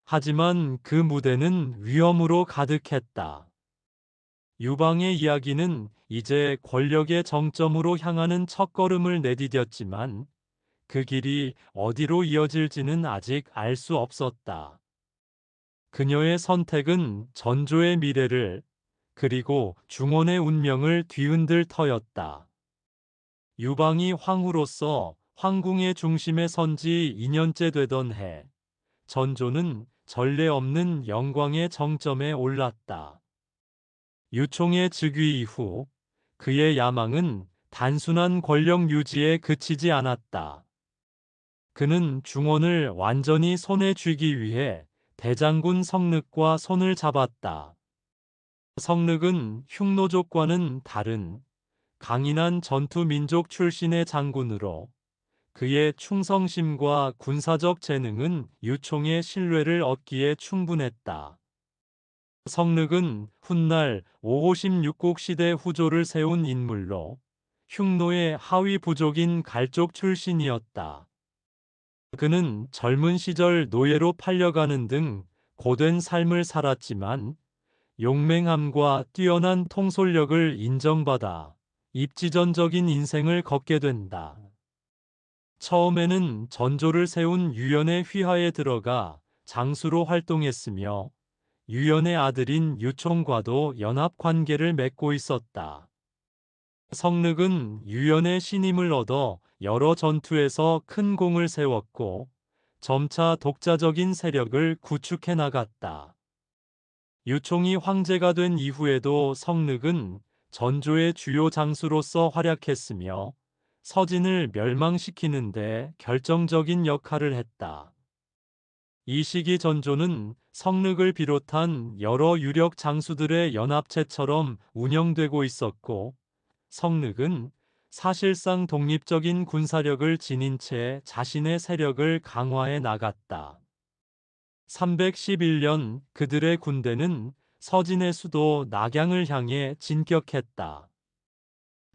하지만 그 무대는 위험으로 가득했다. 유방의 이야기는 이제 권력의 정점으로 향하는 첫걸음을 내디뎠지만 그 길이 어디로 이어질지는 아직 알 수 없었다. 그녀의 선택은 전조의 미래를 그리고 중원의 운명을 뒤흔들 터였다. 유방이 황후로서 황궁의 중심에 선 지 2년째 되던 해, 전조는 전례 없는 영광의 정점에 올랐다. 유총의 즉위 이후 그의 야망은 단순한 권력 유지에 그치지 않았다. 그는 중원을 완전히 손에 쥐기 위해 대장군 성늑과 손을 잡았다. 성늑은 흉노족과는 다른 강인한 전투 민족 출신의 장군으로 그의 충성심과 군사적 재능은 유총의 신뢰를 얻기에 충분했다. 성늑은 훗날 556국 시대 후조를 세운 인물로 흉노의 하위 부족인 갈족 출신이었다. 그는 젊은 시절 노예로 팔려가는 등 고된 삶을 살았지만 용맹함과 뛰어난 통솔력을 인정받아 입지전적인 인생을 걷게 된다. 처음에는 전조를 세운 유연의 휘하에 들어가 장수로 활동했으며 유연의 아들인 유총과도 연합 관계를 맺고 있었다. 성늑은 유연의 신임을 얻어 여러 전투에서 큰 공을 세웠고 점차 독자적인 세력을 구축해 나갔다. 유총이 황제가 된 이후에도 성늑은 전조의 주요 장수로서 활약했으며 서진을 멸망시키는 데 결정적인 역할을 했다. 이 시기 전조는 성늑을 비롯한 여러 유력 장수들의 연합체처럼 운영되고 있었고 성늑은 사실상 독립적인 군사력을 지닌 채 자신의 세력을 강화해 나갔다. 311년 그들의 군대는 서진의 수도 낙양을 향해 진격했다.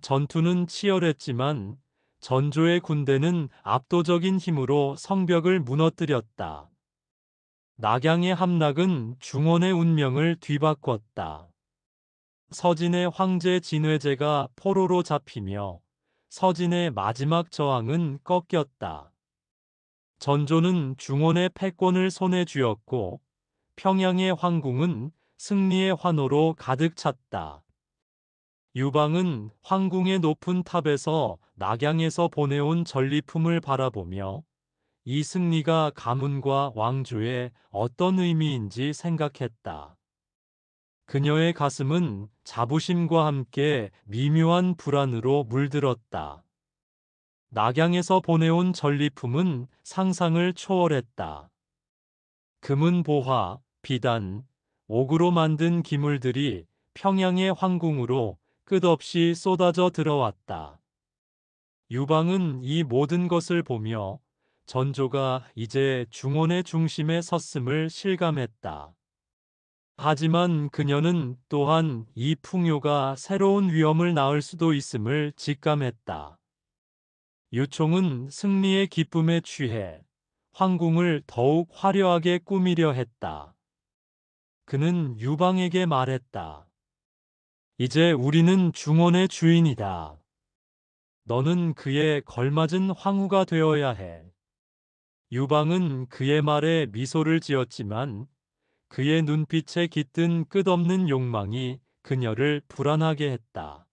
전투는 치열했지만 전조의 군대는 압도적인 힘으로 성벽을 무너뜨렸다. 낙양의 함락은 중원의 운명을 뒤바꿨다. 서진의 황제 진회제가 포로로 잡히며 서진의 마지막 저항은 꺾였다. 전조는 중원의 패권을 손에 쥐었고 평양의 황궁은 승리의 환호로 가득 찼다. 유방은 황궁의 높은 탑에서 낙양에서 보내온 전리품을 바라보며 이 승리가 가문과 왕조에 어떤 의미인지 생각했다. 그녀의 가슴은 자부심과 함께 미묘한 불안으로 물들었다. 낙양에서 보내온 전리품은 상상을 초월했다. 금은 보화, 비단, 옥으로 만든 기물들이 평양의 황궁으로 끝없이 쏟아져 들어왔다. 유방은 이 모든 것을 보며 전조가 이제 중원의 중심에 섰음을 실감했다. 하지만 그녀는 또한 이 풍요가 새로운 위험을 낳을 수도 있음을 직감했다. 유총은 승리의 기쁨에 취해 황궁을 더욱 화려하게 꾸미려 했다. 그는 유방에게 말했다. 이제 우리는 중원의 주인이다. 너는 그에 걸맞은 황후가 되어야 해. 유방은 그의 말에 미소를 지었지만 그의 눈빛에 깃든 끝없는 욕망이 그녀를 불안하게 했다.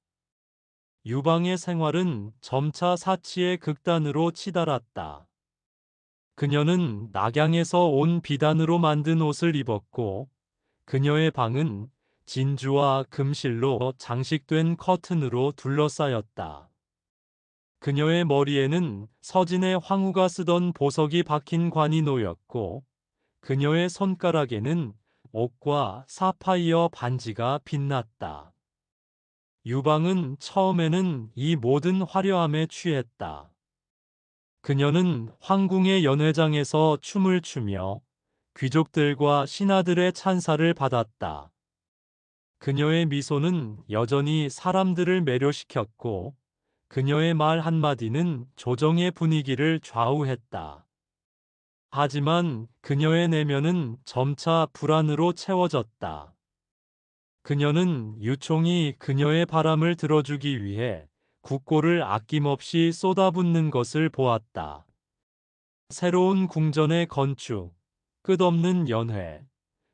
유방의 생활은 점차 사치의 극단으로 치달았다. 그녀는 낙양에서 온 비단으로 만든 옷을 입었고 그녀의 방은 진주와 금실로 장식된 커튼으로 둘러싸였다. 그녀의 머리에는 서진의 황후가 쓰던 보석이 박힌 관이 놓였고 그녀의 손가락에는 옥과 사파이어 반지가 빛났다. 유방은 처음에는 이 모든 화려함에 취했다. 그녀는 황궁의 연회장에서 춤을 추며 귀족들과 신하들의 찬사를 받았다. 그녀의 미소는 여전히 사람들을 매료시켰고 그녀의 말 한마디는 조정의 분위기를 좌우했다. 하지만 그녀의 내면은 점차 불안으로 채워졌다. 그녀는 유총이 그녀의 바람을 들어주기 위해 국고를 아낌없이 쏟아붓는 것을 보았다. 새로운 궁전의 건축, 끝없는 연회,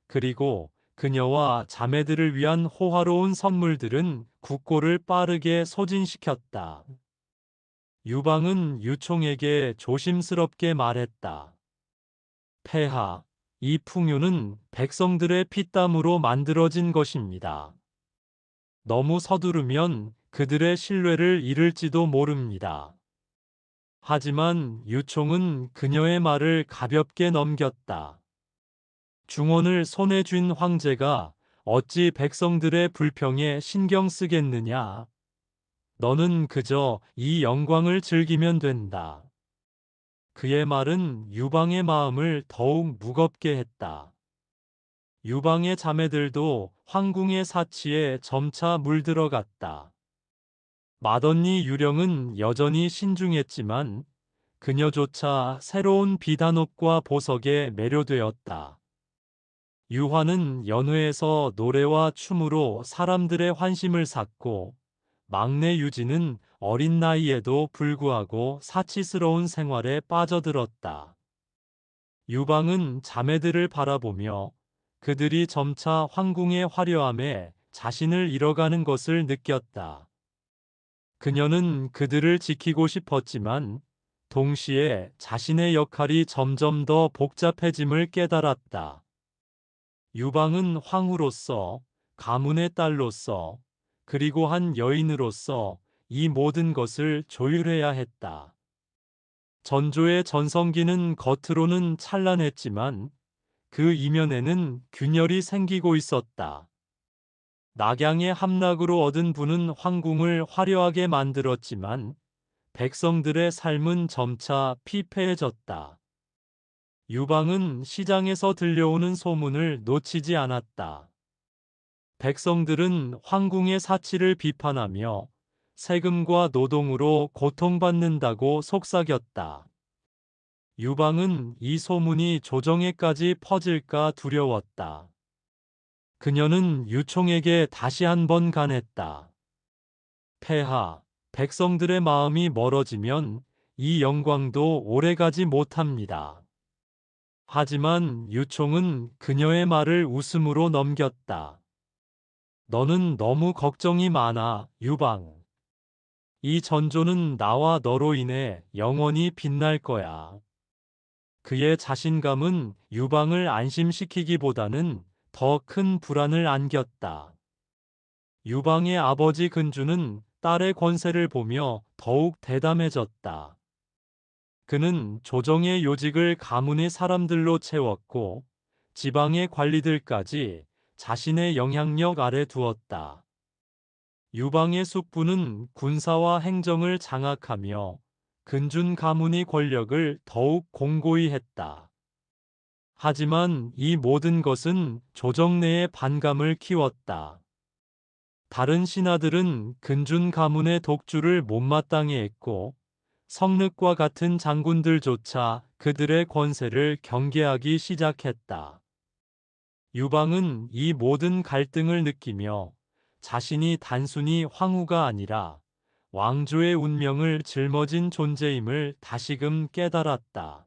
그리고 그녀와 자매들을 위한 호화로운 선물들은 국고를 빠르게 소진시켰다. 유방은 유총에게 조심스럽게 말했다. 폐하, 이 풍요는 백성들의 피땀으로 만들어진 것입니다. 너무 서두르면 그들의 신뢰를 잃을지도 모릅니다. 하지만 유총은 그녀의 말을 가볍게 넘겼다. 중원을 손에 쥔 황제가 어찌 백성들의 불평에 신경 쓰겠느냐? 너는 그저 이 영광을 즐기면 된다. 그의 말은 유방의 마음을 더욱 무겁게 했다. 유방의 자매들도 황궁의 사치에 점차 물들어갔다. 맏언니 유령은 여전히 신중했지만 그녀조차 새로운 비단옷과 보석에 매료되었다. 유화는 연회에서 노래와 춤으로 사람들의 환심을 샀고 막내 유진은 어린 나이에도 불구하고 사치스러운 생활에 빠져들었다. 유방은 자매들을 바라보며 그들이 점차 황궁의 화려함에 자신을 잃어가는 것을 느꼈다. 그녀는 그들을 지키고 싶었지만 동시에 자신의 역할이 점점 더 복잡해짐을 깨달았다. 유방은 황후로서, 가문의 딸로서, 그리고 한 여인으로서 이 모든 것을 조율해야 했다. 전조의 전성기는 겉으로는 찬란했지만 그 이면에는 균열이 생기고 있었다. 낙양의 함락으로 얻은 부는 황궁을 화려하게 만들었지만 백성들의 삶은 점차 피폐해졌다. 유방은 시장에서 들려오는 소문을 놓치지 않았다. 백성들은 황궁의 사치를 비판하며 세금과 노동으로 고통받는다고 속삭였다. 유방은 이 소문이 조정에까지 퍼질까 두려웠다. 그녀는 유총에게 다시 한번 간했다. 폐하, 백성들의 마음이 멀어지면 이 영광도 오래가지 못합니다. 하지만 유총은 그녀의 말을 웃음으로 넘겼다. 너는 너무 걱정이 많아, 유방. 이 전조는 나와 너로 인해 영원히 빛날 거야. 그의 자신감은 유방을 안심시키기보다는 더 큰 불안을 안겼다. 유방의 아버지 근주는 딸의 권세를 보며 더욱 대담해졌다. 그는 조정의 요직을 가문의 사람들로 채웠고 지방의 관리들까지 자신의 영향력 아래 두었다. 유방의 숙부는 군사와 행정을 장악하며 근준 가문의 권력을 더욱 공고히 했다. 하지만 이 모든 것은 조정 내의 반감을 키웠다. 다른 신하들은 근준 가문의 독주를 못마땅해 했고 성늑과 같은 장군들조차 그들의 권세를 경계하기 시작했다. 유방은 이 모든 갈등을 느끼며 자신이 단순히 황후가 아니라 왕조의 운명을 짊어진 존재임을 다시금 깨달았다.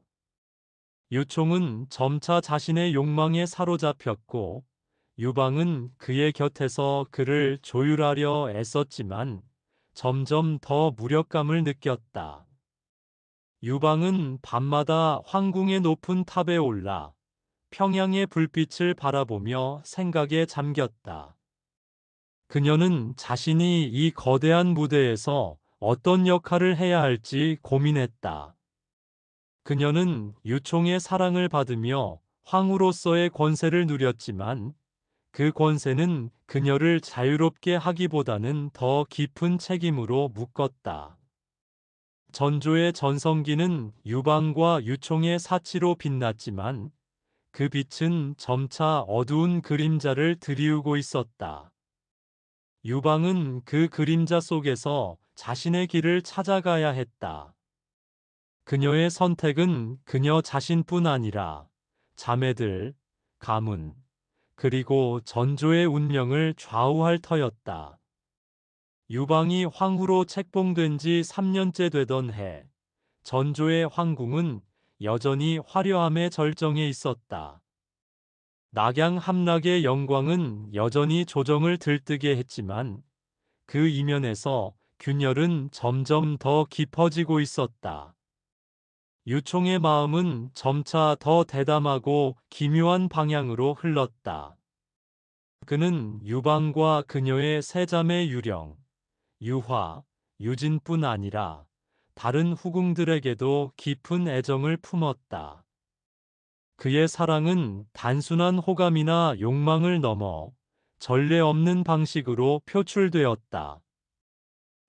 유총은 점차 자신의 욕망에 사로잡혔고 유방은 그의 곁에서 그를 조율하려 애썼지만 점점 더 무력감을 느꼈다. 유방은 밤마다 황궁의 높은 탑에 올라 평양의 불빛을 바라보며 생각에 잠겼다. 그녀는 자신이 이 거대한 무대에서 어떤 역할을 해야 할지 고민했다. 그녀는 유총의 사랑을 받으며 황후로서의 권세를 누렸지만 그 권세는 그녀를 자유롭게 하기보다는 더 깊은 책임으로 묶었다. 전조의 전성기는 유방과 유총의 사치로 빛났지만 그 빛은 점차 어두운 그림자를 드리우고 있었다. 유방은 그 그림자 속에서 자신의 길을 찾아가야 했다. 그녀의 선택은 그녀 자신뿐 아니라 자매들, 가문, 그리고 전조의 운명을 좌우할 터였다. 유방이 황후로 책봉된 지 3년째 되던 해, 전조의 황궁은 여전히 화려함의 절정에 있었다. 낙양 함락의 영광은 여전히 조정을 들뜨게 했지만 그 이면에서 균열은 점점 더 깊어지고 있었다. 유총의 마음은 점차 더 대담하고 기묘한 방향으로 흘렀다. 그는 유방과 그녀의 세 자매 유령, 유화, 유진뿐 아니라 다른 후궁들에게도 깊은 애정을 품었다. 그의 사랑은 단순한 호감이나 욕망을 넘어 전례 없는 방식으로 표출되었다.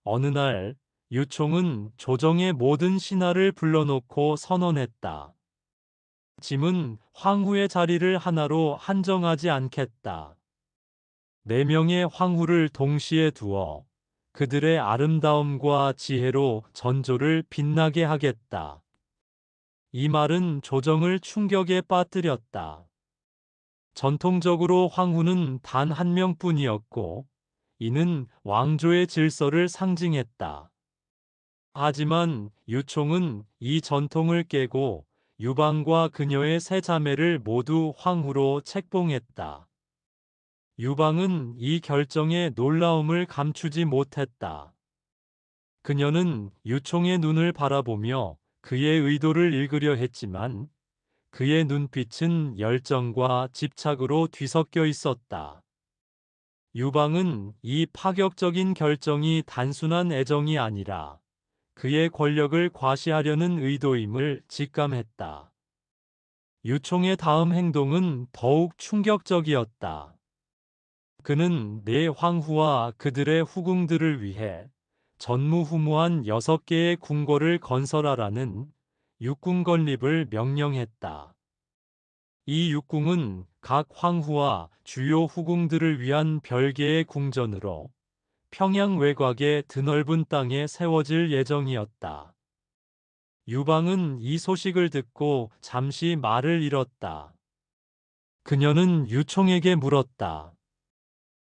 어느 날 유총은 조정의 모든 신하를 불러놓고 선언했다. 짐은 황후의 자리를 하나로 한정하지 않겠다. 4명의 황후를 동시에 두어 그들의 아름다움과 지혜로 전조를 빛나게 하겠다. 이 말은 조정을 충격에 빠뜨렸다. 전통적으로 황후는 단 1명뿐이었고 이는 왕조의 질서를 상징했다. 하지만 유총은 이 전통을 깨고 유방과 그녀의 세 자매를 모두 황후로 책봉했다. 유방은 이 결정에 놀라움을 감추지 못했다. 그녀는 유총의 눈을 바라보며 그의 의도를 읽으려 했지만 그의 눈빛은 열정과 집착으로 뒤섞여 있었다. 유방은 이 파격적인 결정이 단순한 애정이 아니라 그의 권력을 과시하려는 의도임을 직감했다. 유총의 다음 행동은 더욱 충격적이었다. 그는 네 황후와 그들의 후궁들을 위해 전무후무한 6개의 궁궐을 건설하라는 육궁 건립을 명령했다. 이 육궁은 각 황후와 주요 후궁들을 위한 별개의 궁전으로 평양 외곽의 드넓은 땅에 세워질 예정이었다. 유방은 이 소식을 듣고 잠시 말을 잃었다. 그녀는 유총에게 물었다.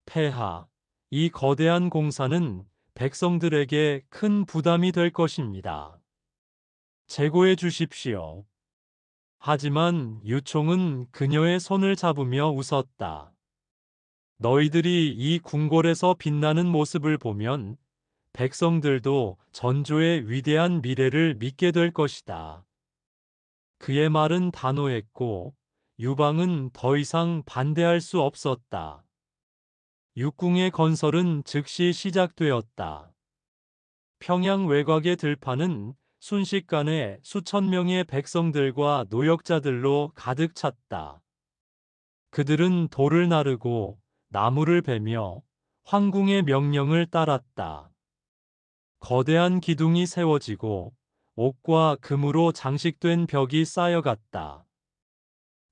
폐하, 이 거대한 공사는 백성들에게 큰 부담이 될 것입니다. 재고해 주십시오. 하지만 유총은 그녀의 손을 잡으며 웃었다. 너희들이 이 궁궐에서 빛나는 모습을 보면 백성들도 전조의 위대한 미래를 믿게 될 것이다. 그의 말은 단호했고 유방은 더 이상 반대할 수 없었다. 육궁의 건설은 즉시 시작되었다. 평양 외곽의 들판은 순식간에 수천 명의 백성들과 노역자들로 가득 찼다. 그들은 돌을 나르고 나무를 베며 황궁의 명령을 따랐다. 거대한 기둥이 세워지고 옥과 금으로 장식된 벽이 쌓여갔다.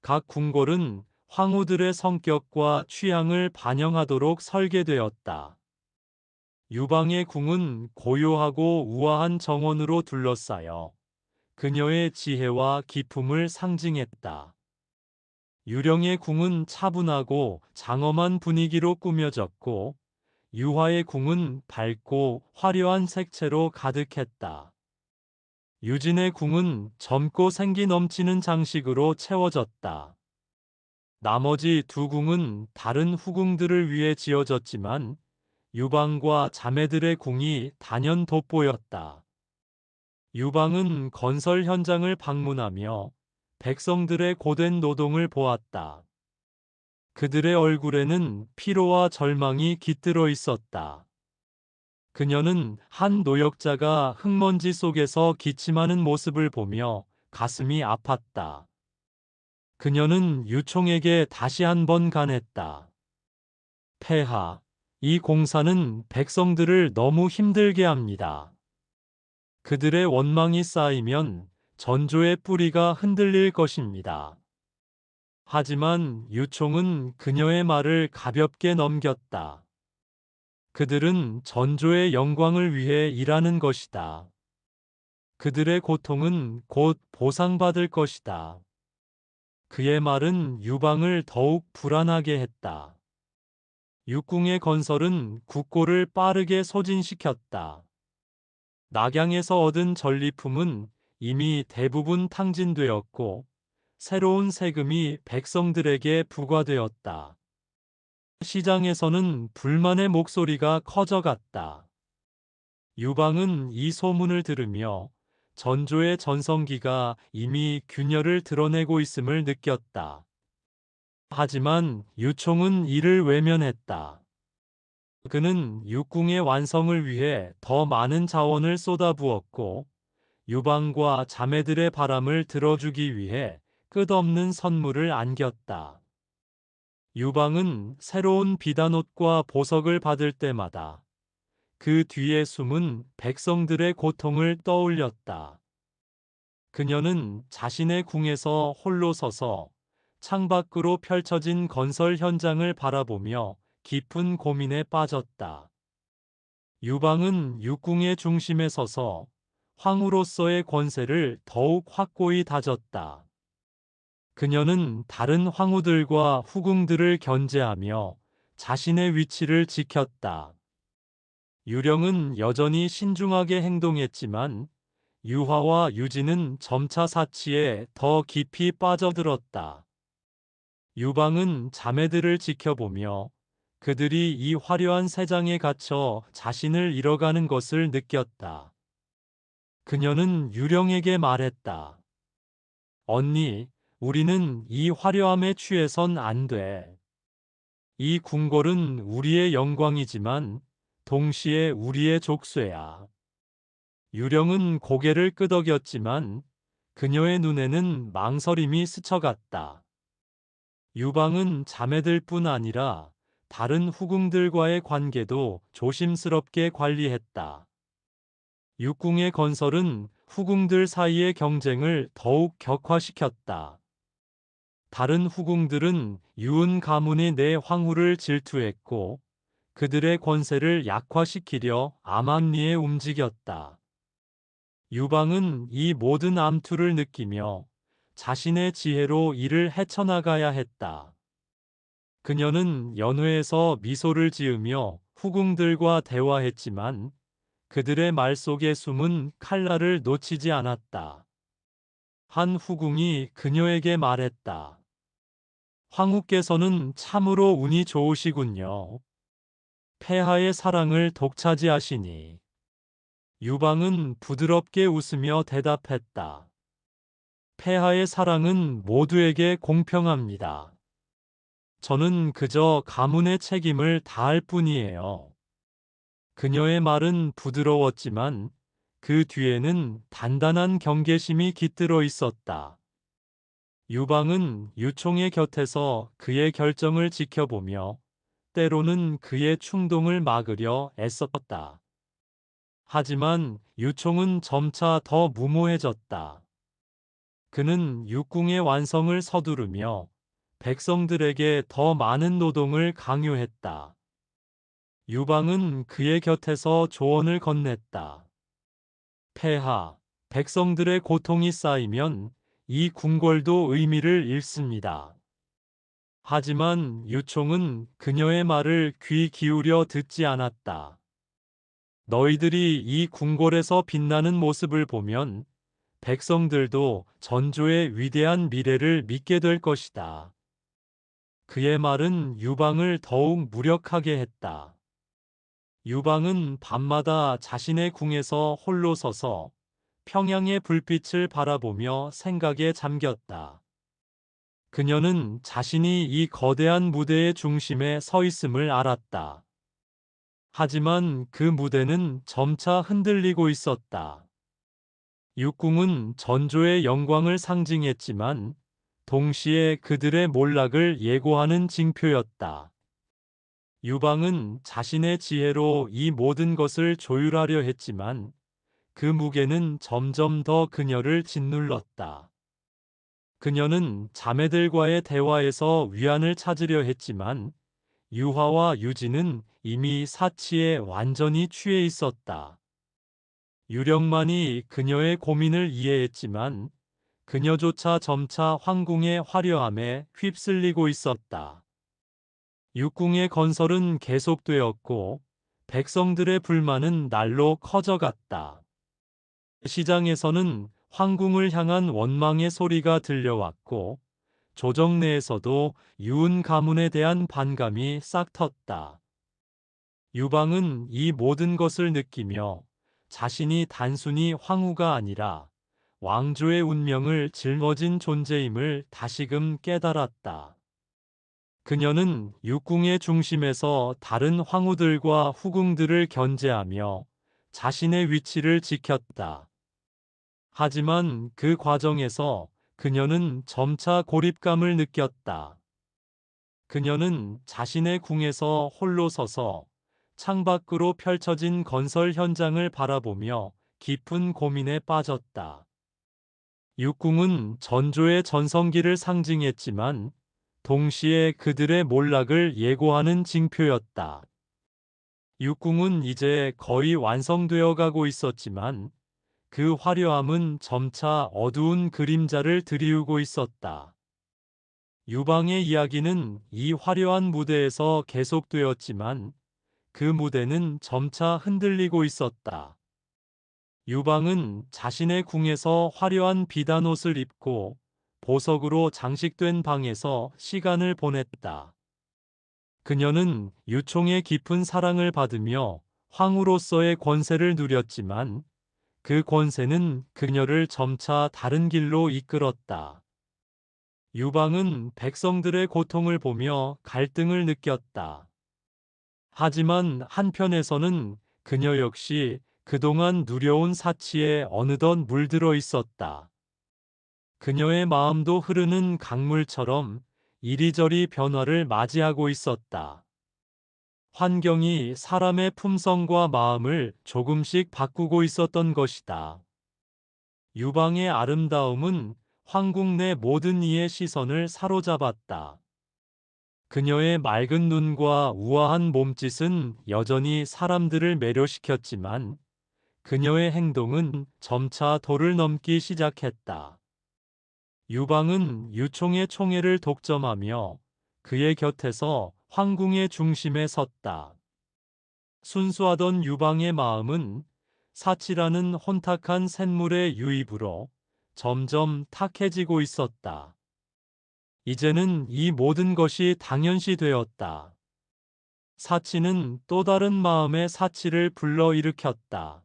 각 궁궐은 황후들의 성격과 취향을 반영하도록 설계되었다. 유방의 궁은 고요하고 우아한 정원으로 둘러싸여 그녀의 지혜와 기품을 상징했다. 유령의 궁은 차분하고 장엄한 분위기로 꾸며졌고 유화의 궁은 밝고 화려한 색채로 가득했다. 유진의 궁은 젊고 생기 넘치는 장식으로 채워졌다. 나머지 두 궁은 다른 후궁들을 위해 지어졌지만 유방과 자매들의 궁이 단연 돋보였다. 유방은 건설 현장을 방문하며 백성들의 고된 노동을 보았다. 그들의 얼굴에는 피로와 절망이 깃들어 있었다. 그녀는 한 노역자가 흙먼지 속에서 기침하는 모습을 보며 가슴이 아팠다. 그녀는 유총에게 다시 한번 간했다. 폐하, 이 공사는 백성들을 너무 힘들게 합니다. 그들의 원망이 쌓이면 전조의 뿌리가 흔들릴 것입니다. 하지만 유총은 그녀의 말을 가볍게 넘겼다. 그들은 전조의 영광을 위해 일하는 것이다. 그들의 고통은 곧 보상받을 것이다. 그의 말은 유방을 더욱 불안하게 했다. 육궁의 건설은 국고를 빠르게 소진시켰다. 낙양에서 얻은 전리품은 이미 대부분 탕진되었고 새로운 세금이 백성들에게 부과되었다. 시장에서는 불만의 목소리가 커져갔다. 유방은 이 소문을 들으며 전조의 전성기가 이미 균열을 드러내고 있음을 느꼈다. 하지만 유총은 이를 외면했다. 그는 육궁의 완성을 위해 더 많은 자원을 쏟아부었고 유방과 자매들의 바람을 들어주기 위해 끝없는 선물을 안겼다. 유방은 새로운 비단옷과 보석을 받을 때마다 그 뒤에 숨은 백성들의 고통을 떠올렸다. 그녀는 자신의 궁에서 홀로 서서 창밖으로 펼쳐진 건설 현장을 바라보며 깊은 고민에 빠졌다. 유방은 육궁의 중심에 서서 황후로서의 권세를 더욱 확고히 다졌다. 그녀는 다른 황후들과 후궁들을 견제하며 자신의 위치를 지켰다. 유령은 여전히 신중하게 행동했지만 유화와 유진은 점차 사치에 더 깊이 빠져들었다. 유방은 자매들을 지켜보며 그들이 이 화려한 세상에 갇혀 자신을 잃어가는 것을 느꼈다. 그녀는 유령에게 말했다. 언니, 우리는 이 화려함에 취해선 안 돼. 이 궁궐은 우리의 영광이지만 동시에 우리의 족쇄야. 유령은 고개를 끄덕였지만 그녀의 눈에는 망설임이 스쳐갔다. 유방은 자매들뿐 아니라 다른 후궁들과의 관계도 조심스럽게 관리했다. 육궁의 건설은 후궁들 사이의 경쟁을 더욱 격화시켰다. 다른 후궁들은 유은 가문의 내 황후를 질투했고 그들의 권세를 약화시키려 암암리에 움직였다. 유방은 이 모든 암투를 느끼며 자신의 지혜로 이를 헤쳐나가야 했다. 그녀는 연회에서 미소를 지으며 후궁들과 대화했지만 그들의 말 속에 숨은 칼날을 놓치지 않았다. 한 후궁이 그녀에게 말했다. 황후께서는 참으로 운이 좋으시군요. 폐하의 사랑을 독차지하시니. 유방은 부드럽게 웃으며 대답했다. 폐하의 사랑은 모두에게 공평합니다. 저는 그저 가문의 책임을 다할 뿐이에요. 그녀의 말은 부드러웠지만 그 뒤에는 단단한 경계심이 깃들어 있었다. 유방은 유총의 곁에서 그의 결정을 지켜보며 때로는 그의 충동을 막으려 애썼다. 하지만 유총은 점차 더 무모해졌다. 그는 육궁의 완성을 서두르며 백성들에게 더 많은 노동을 강요했다. 유방은 그의 곁에서 조언을 건넸다. 폐하, 백성들의 고통이 쌓이면 이 궁궐도 의미를 잃습니다. 하지만 유총은 그녀의 말을 귀 기울여 듣지 않았다. 너희들이 이 궁궐에서 빛나는 모습을 보면 백성들도 전조의 위대한 미래를 믿게 될 것이다. 그의 말은 유방을 더욱 무력하게 했다. 유방은 밤마다 자신의 궁에서 홀로 서서 평양의 불빛을 바라보며 생각에 잠겼다. 그녀는 자신이 이 거대한 무대의 중심에 서 있음을 알았다. 하지만 그 무대는 점차 흔들리고 있었다. 육궁은 전조의 영광을 상징했지만 동시에 그들의 몰락을 예고하는 징표였다. 유방은 자신의 지혜로 이 모든 것을 조율하려 했지만 그 무게는 점점 더 그녀를 짓눌렀다. 그녀는 자매들과의 대화에서 위안을 찾으려 했지만 유화와 유진은 이미 사치에 완전히 취해 있었다. 유령만이 그녀의 고민을 이해했지만 그녀조차 점차 황궁의 화려함에 휩쓸리고 있었다. 육궁의 건설은 계속되었고 백성들의 불만은 날로 커져갔다. 시장에서는 황궁을 향한 원망의 소리가 들려왔고 조정 내에서도 유은 가문에 대한 반감이 싹 텄다. 유방은 이 모든 것을 느끼며 자신이 단순히 황후가 아니라 왕조의 운명을 짊어진 존재임을 다시금 깨달았다. 그녀는 육궁의 중심에서 다른 황후들과 후궁들을 견제하며 자신의 위치를 지켰다. 하지만 그 과정에서 그녀는 점차 고립감을 느꼈다. 그녀는 자신의 궁에서 홀로 서서 창밖으로 펼쳐진 건설 현장을 바라보며 깊은 고민에 빠졌다. 육궁은 전조의 전성기를 상징했지만 동시에 그들의 몰락을 예고하는 징표였다. 육궁은 이제 거의 완성되어 가고 있었지만 그 화려함은 점차 어두운 그림자를 드리우고 있었다. 유방의 이야기는 이 화려한 무대에서 계속되었지만 그 무대는 점차 흔들리고 있었다. 유방은 자신의 궁에서 화려한 비단옷을 입고 보석으로 장식된 방에서 시간을 보냈다. 그녀는 유총의 깊은 사랑을 받으며 황후로서의 권세를 누렸지만 그 권세는 그녀를 점차 다른 길로 이끌었다. 유방은 백성들의 고통을 보며 갈등을 느꼈다. 하지만 한편에서는 그녀 역시 그동안 누려온 사치에 어느덧 물들어 있었다. 그녀의 마음도 흐르는 강물처럼 이리저리 변화를 맞이하고 있었다. 환경이 사람의 품성과 마음을 조금씩 바꾸고 있었던 것이다. 유방의 아름다움은 황궁 내 모든 이의 시선을 사로잡았다. 그녀의 맑은 눈과 우아한 몸짓은 여전히 사람들을 매료시켰지만 그녀의 행동은 점차 도를 넘기 시작했다. 유방은 유총의 총애를 독점하며 그의 곁에서 황궁의 중심에 섰다. 순수하던 유방의 마음은 사치라는 혼탁한 샘물의 유입으로 점점 탁해지고 있었다. 이제는 이 모든 것이 당연시 되었다. 사치는 또 다른 마음의 사치를 불러일으켰다.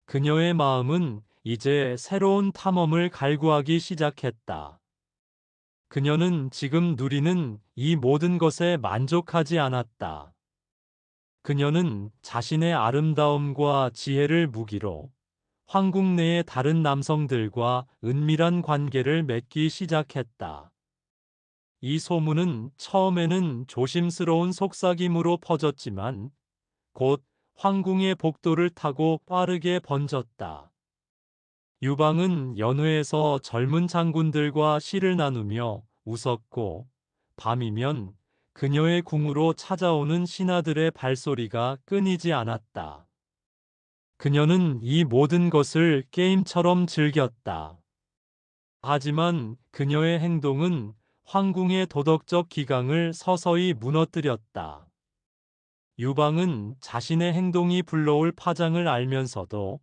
그녀의 마음은 이제 새로운 탐험을 갈구하기 시작했다. 그녀는 지금 누리는 이 모든 것에 만족하지 않았다. 그녀는 자신의 아름다움과 지혜를 무기로 황궁 내의 다른 남성들과 은밀한 관계를 맺기 시작했다. 이 소문은 처음에는 조심스러운 속삭임으로 퍼졌지만 곧 황궁의 복도를 타고 빠르게 번졌다. 유방은 연회에서 젊은 장군들과 시를 나누며 웃었고 밤이면 그녀의 궁으로 찾아오는 신하들의 발소리가 끊이지 않았다. 그녀는 이 모든 것을 게임처럼 즐겼다. 하지만 그녀의 행동은 황궁의 도덕적 기강을 서서히 무너뜨렸다. 유방은 자신의 행동이 불러올 파장을 알면서도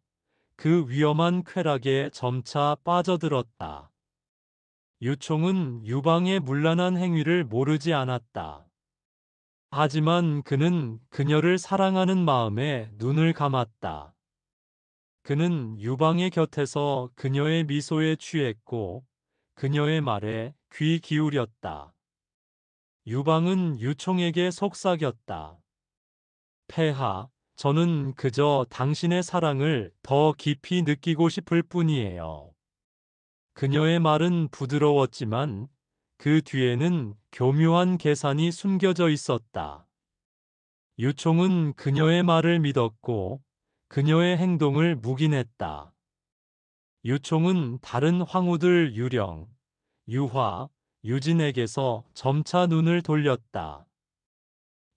그 위험한 쾌락에 점차 빠져들었다. 유총은 유방의 문란한 행위를 모르지 않았다. 하지만 그는 그녀를 사랑하는 마음에 눈을 감았다. 그는 유방의 곁에서 그녀의 미소에 취했고 그녀의 말에 귀 기울였다. 유방은 유총에게 속삭였다. 폐하, 저는 그저 당신의 사랑을 더 깊이 느끼고 싶을 뿐이에요. 그녀의 말은 부드러웠지만 그 뒤에는 교묘한 계산이 숨겨져 있었다. 유총은 그녀의 말을 믿었고 그녀의 행동을 묵인했다. 유총은 다른 황후들 유령, 유화, 유진에게서 점차 눈을 돌렸다.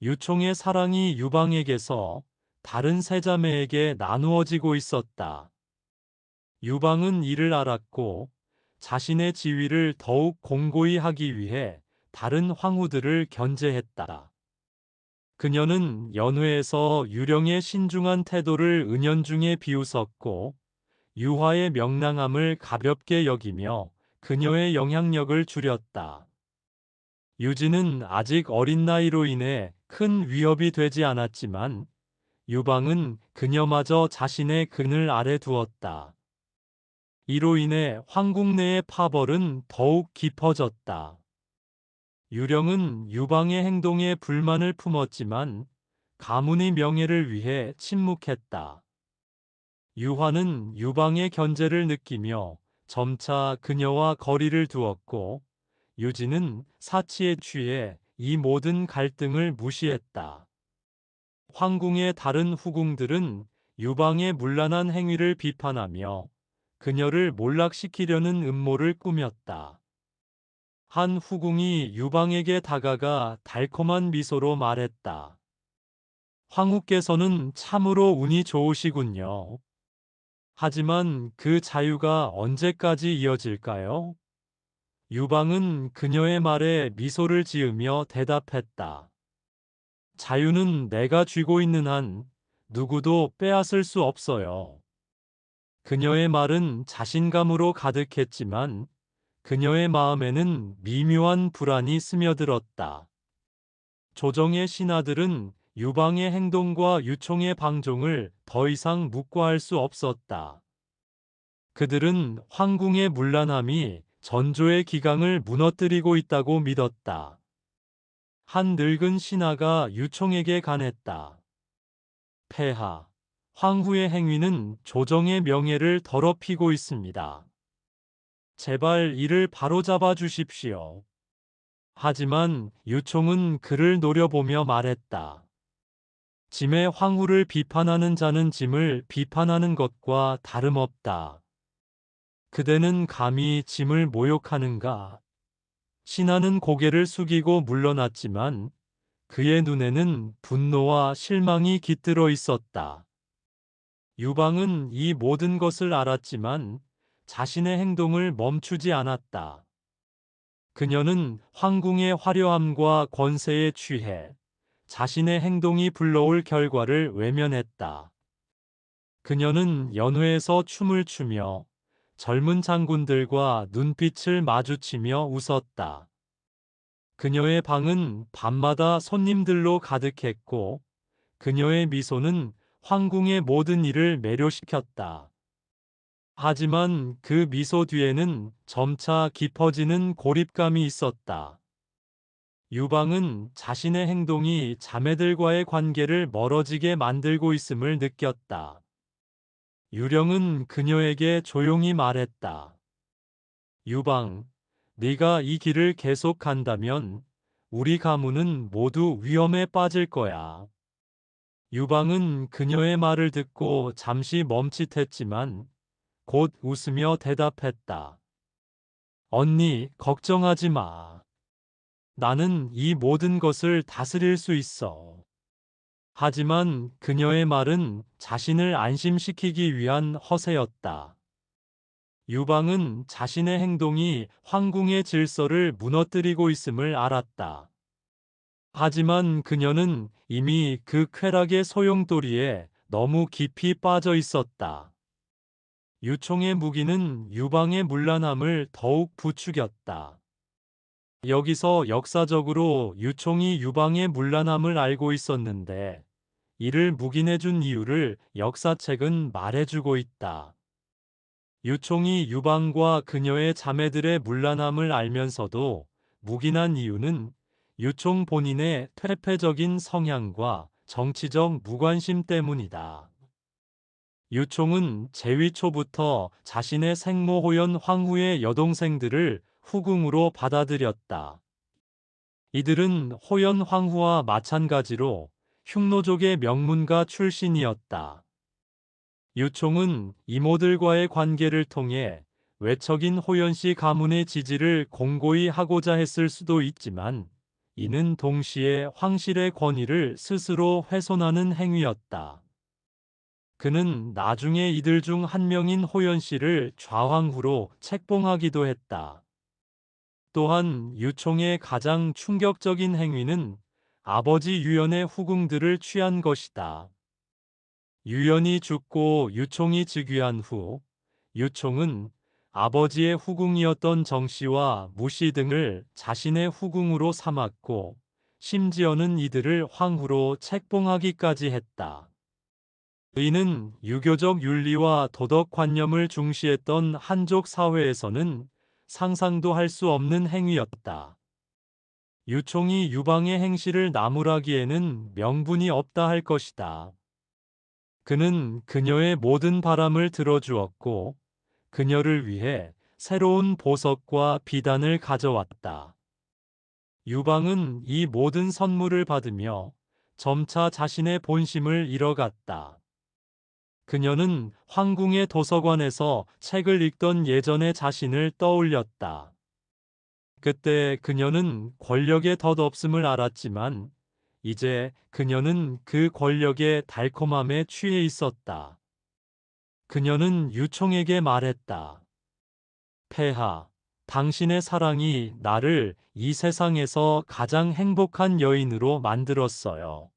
유총의 사랑이 유방에게서 다른 세 자매에게 나누어지고 있었다. 유방은 이를 알았고 자신의 지위를 더욱 공고히 하기 위해 다른 황후들을 견제했다. 그녀는 연회에서 유령의 신중한 태도를 은연중에 비웃었고 유화의 명랑함을 가볍게 여기며 그녀의 영향력을 줄였다. 유진은 아직 어린 나이로 인해 큰 위협이 되지 않았지만 유방은 그녀마저 자신의 그늘 아래 두었다. 이로 인해 황궁 내의 파벌은 더욱 깊어졌다. 유령은 유방의 행동에 불만을 품었지만 가문의 명예를 위해 침묵했다. 유화는 유방의 견제를 느끼며 점차 그녀와 거리를 두었고 유진은 사치에 취해 이 모든 갈등을 무시했다. 황궁의 다른 후궁들은 유방의 문란한 행위를 비판하며 그녀를 몰락시키려는 음모를 꾸몄다. 한 후궁이 유방에게 다가가 달콤한 미소로 말했다. 황후께서는 참으로 운이 좋으시군요. 하지만 그 자유가 언제까지 이어질까요? 유방은 그녀의 말에 미소를 지으며 대답했다. 자유는 내가 쥐고 있는 한 누구도 빼앗을 수 없어요. 그녀의 말은 자신감으로 가득했지만 그녀의 마음에는 미묘한 불안이 스며들었다. 조정의 신하들은 유방의 행동과 유총의 방종을 더 이상 묵과할 수 없었다. 그들은 황궁의 문란함이 전조의 기강을 무너뜨리고 있다고 믿었다. 한 늙은 신하가 유총에게 간했다. 폐하, 황후의 행위는 조정의 명예를 더럽히고 있습니다. 제발 이를 바로잡아 주십시오. 하지만 유총은 그를 노려보며 말했다. 짐의 황후를 비판하는 자는 짐을 비판하는 것과 다름없다. 그대는 감히 짐을 모욕하는가? 신하는 고개를 숙이고 물러났지만 그의 눈에는 분노와 실망이 깃들어 있었다. 유방은 이 모든 것을 알았지만 자신의 행동을 멈추지 않았다. 그녀는 황궁의 화려함과 권세에 취해 자신의 행동이 불러올 결과를 외면했다. 그녀는 연회에서 춤을 추며 젊은 장군들과 눈빛을 마주치며 웃었다. 그녀의 방은 밤마다 손님들로 가득했고 그녀의 미소는 황궁의 모든 일을 매료시켰다. 하지만 그 미소 뒤에는 점차 깊어지는 고립감이 있었다. 유방은 자신의 행동이 자매들과의 관계를 멀어지게 만들고 있음을 느꼈다. 유령은 그녀에게 조용히 말했다. 유방, 네가 이 길을 계속 간다면 우리 가문은 모두 위험에 빠질 거야. 유방은 그녀의 말을 듣고 잠시 멈칫했지만 곧 웃으며 대답했다. 언니, 걱정하지 마. 나는 이 모든 것을 다스릴 수 있어. 하지만 그녀의 말은 자신을 안심시키기 위한 허세였다. 유방은 자신의 행동이 황궁의 질서를 무너뜨리고 있음을 알았다. 하지만 그녀는 이미 그 쾌락의 소용돌이에 너무 깊이 빠져 있었다. 유총의 무기는 유방의 문란함을 더욱 부추겼다. 여기서 역사적으로 유총이 유방의 문란함을 알고 있었는데 이를 묵인해준 이유를 역사책은 말해주고 있다. 유총이 유방과 그녀의 자매들의 문란함을 알면서도 묵인한 이유는 유총 본인의 퇴폐적인 성향과 정치적 무관심 때문이다. 유총은 재위 초부터 자신의 생모 호연 황후의 여동생들을 후궁으로 받아들였다. 이들은 호연 황후와 마찬가지로 흉노족의 명문가 출신이었다. 유총은 이모들과의 관계를 통해 외척인 호연씨 가문의 지지를 공고히 하고자 했을 수도 있지만 이는 동시에 황실의 권위를 스스로 훼손하는 행위였다. 그는 나중에 이들 중 한 명인 호연씨를 좌황후로 책봉하기도 했다. 또한 유총의 가장 충격적인 행위는 아버지 유연의 후궁들을 취한 것이다. 유연이 죽고 유총이 즉위한 후 유총은 아버지의 후궁이었던 정씨와 무씨 등을 자신의 후궁으로 삼았고 심지어는 이들을 황후로 책봉하기까지 했다. 이는 유교적 윤리와 도덕관념을 중시했던 한족 사회에서는 상상도 할 수 없는 행위였다. 유총이 유방의 행실을 나무라기에는 명분이 없다 할 것이다. 그는 그녀의 모든 바람을 들어주었고 그녀를 위해 새로운 보석과 비단을 가져왔다. 유방은 이 모든 선물을 받으며 점차 자신의 본심을 잃어갔다. 그녀는 황궁의 도서관에서 책을 읽던 예전의 자신을 떠올렸다. 그때 그녀는 권력의 덧없음을 알았지만 이제 그녀는 그 권력의 달콤함에 취해 있었다. 그녀는 유총에게 말했다. 폐하, 당신의 사랑이 나를 이 세상에서 가장 행복한 여인으로 만들었어요.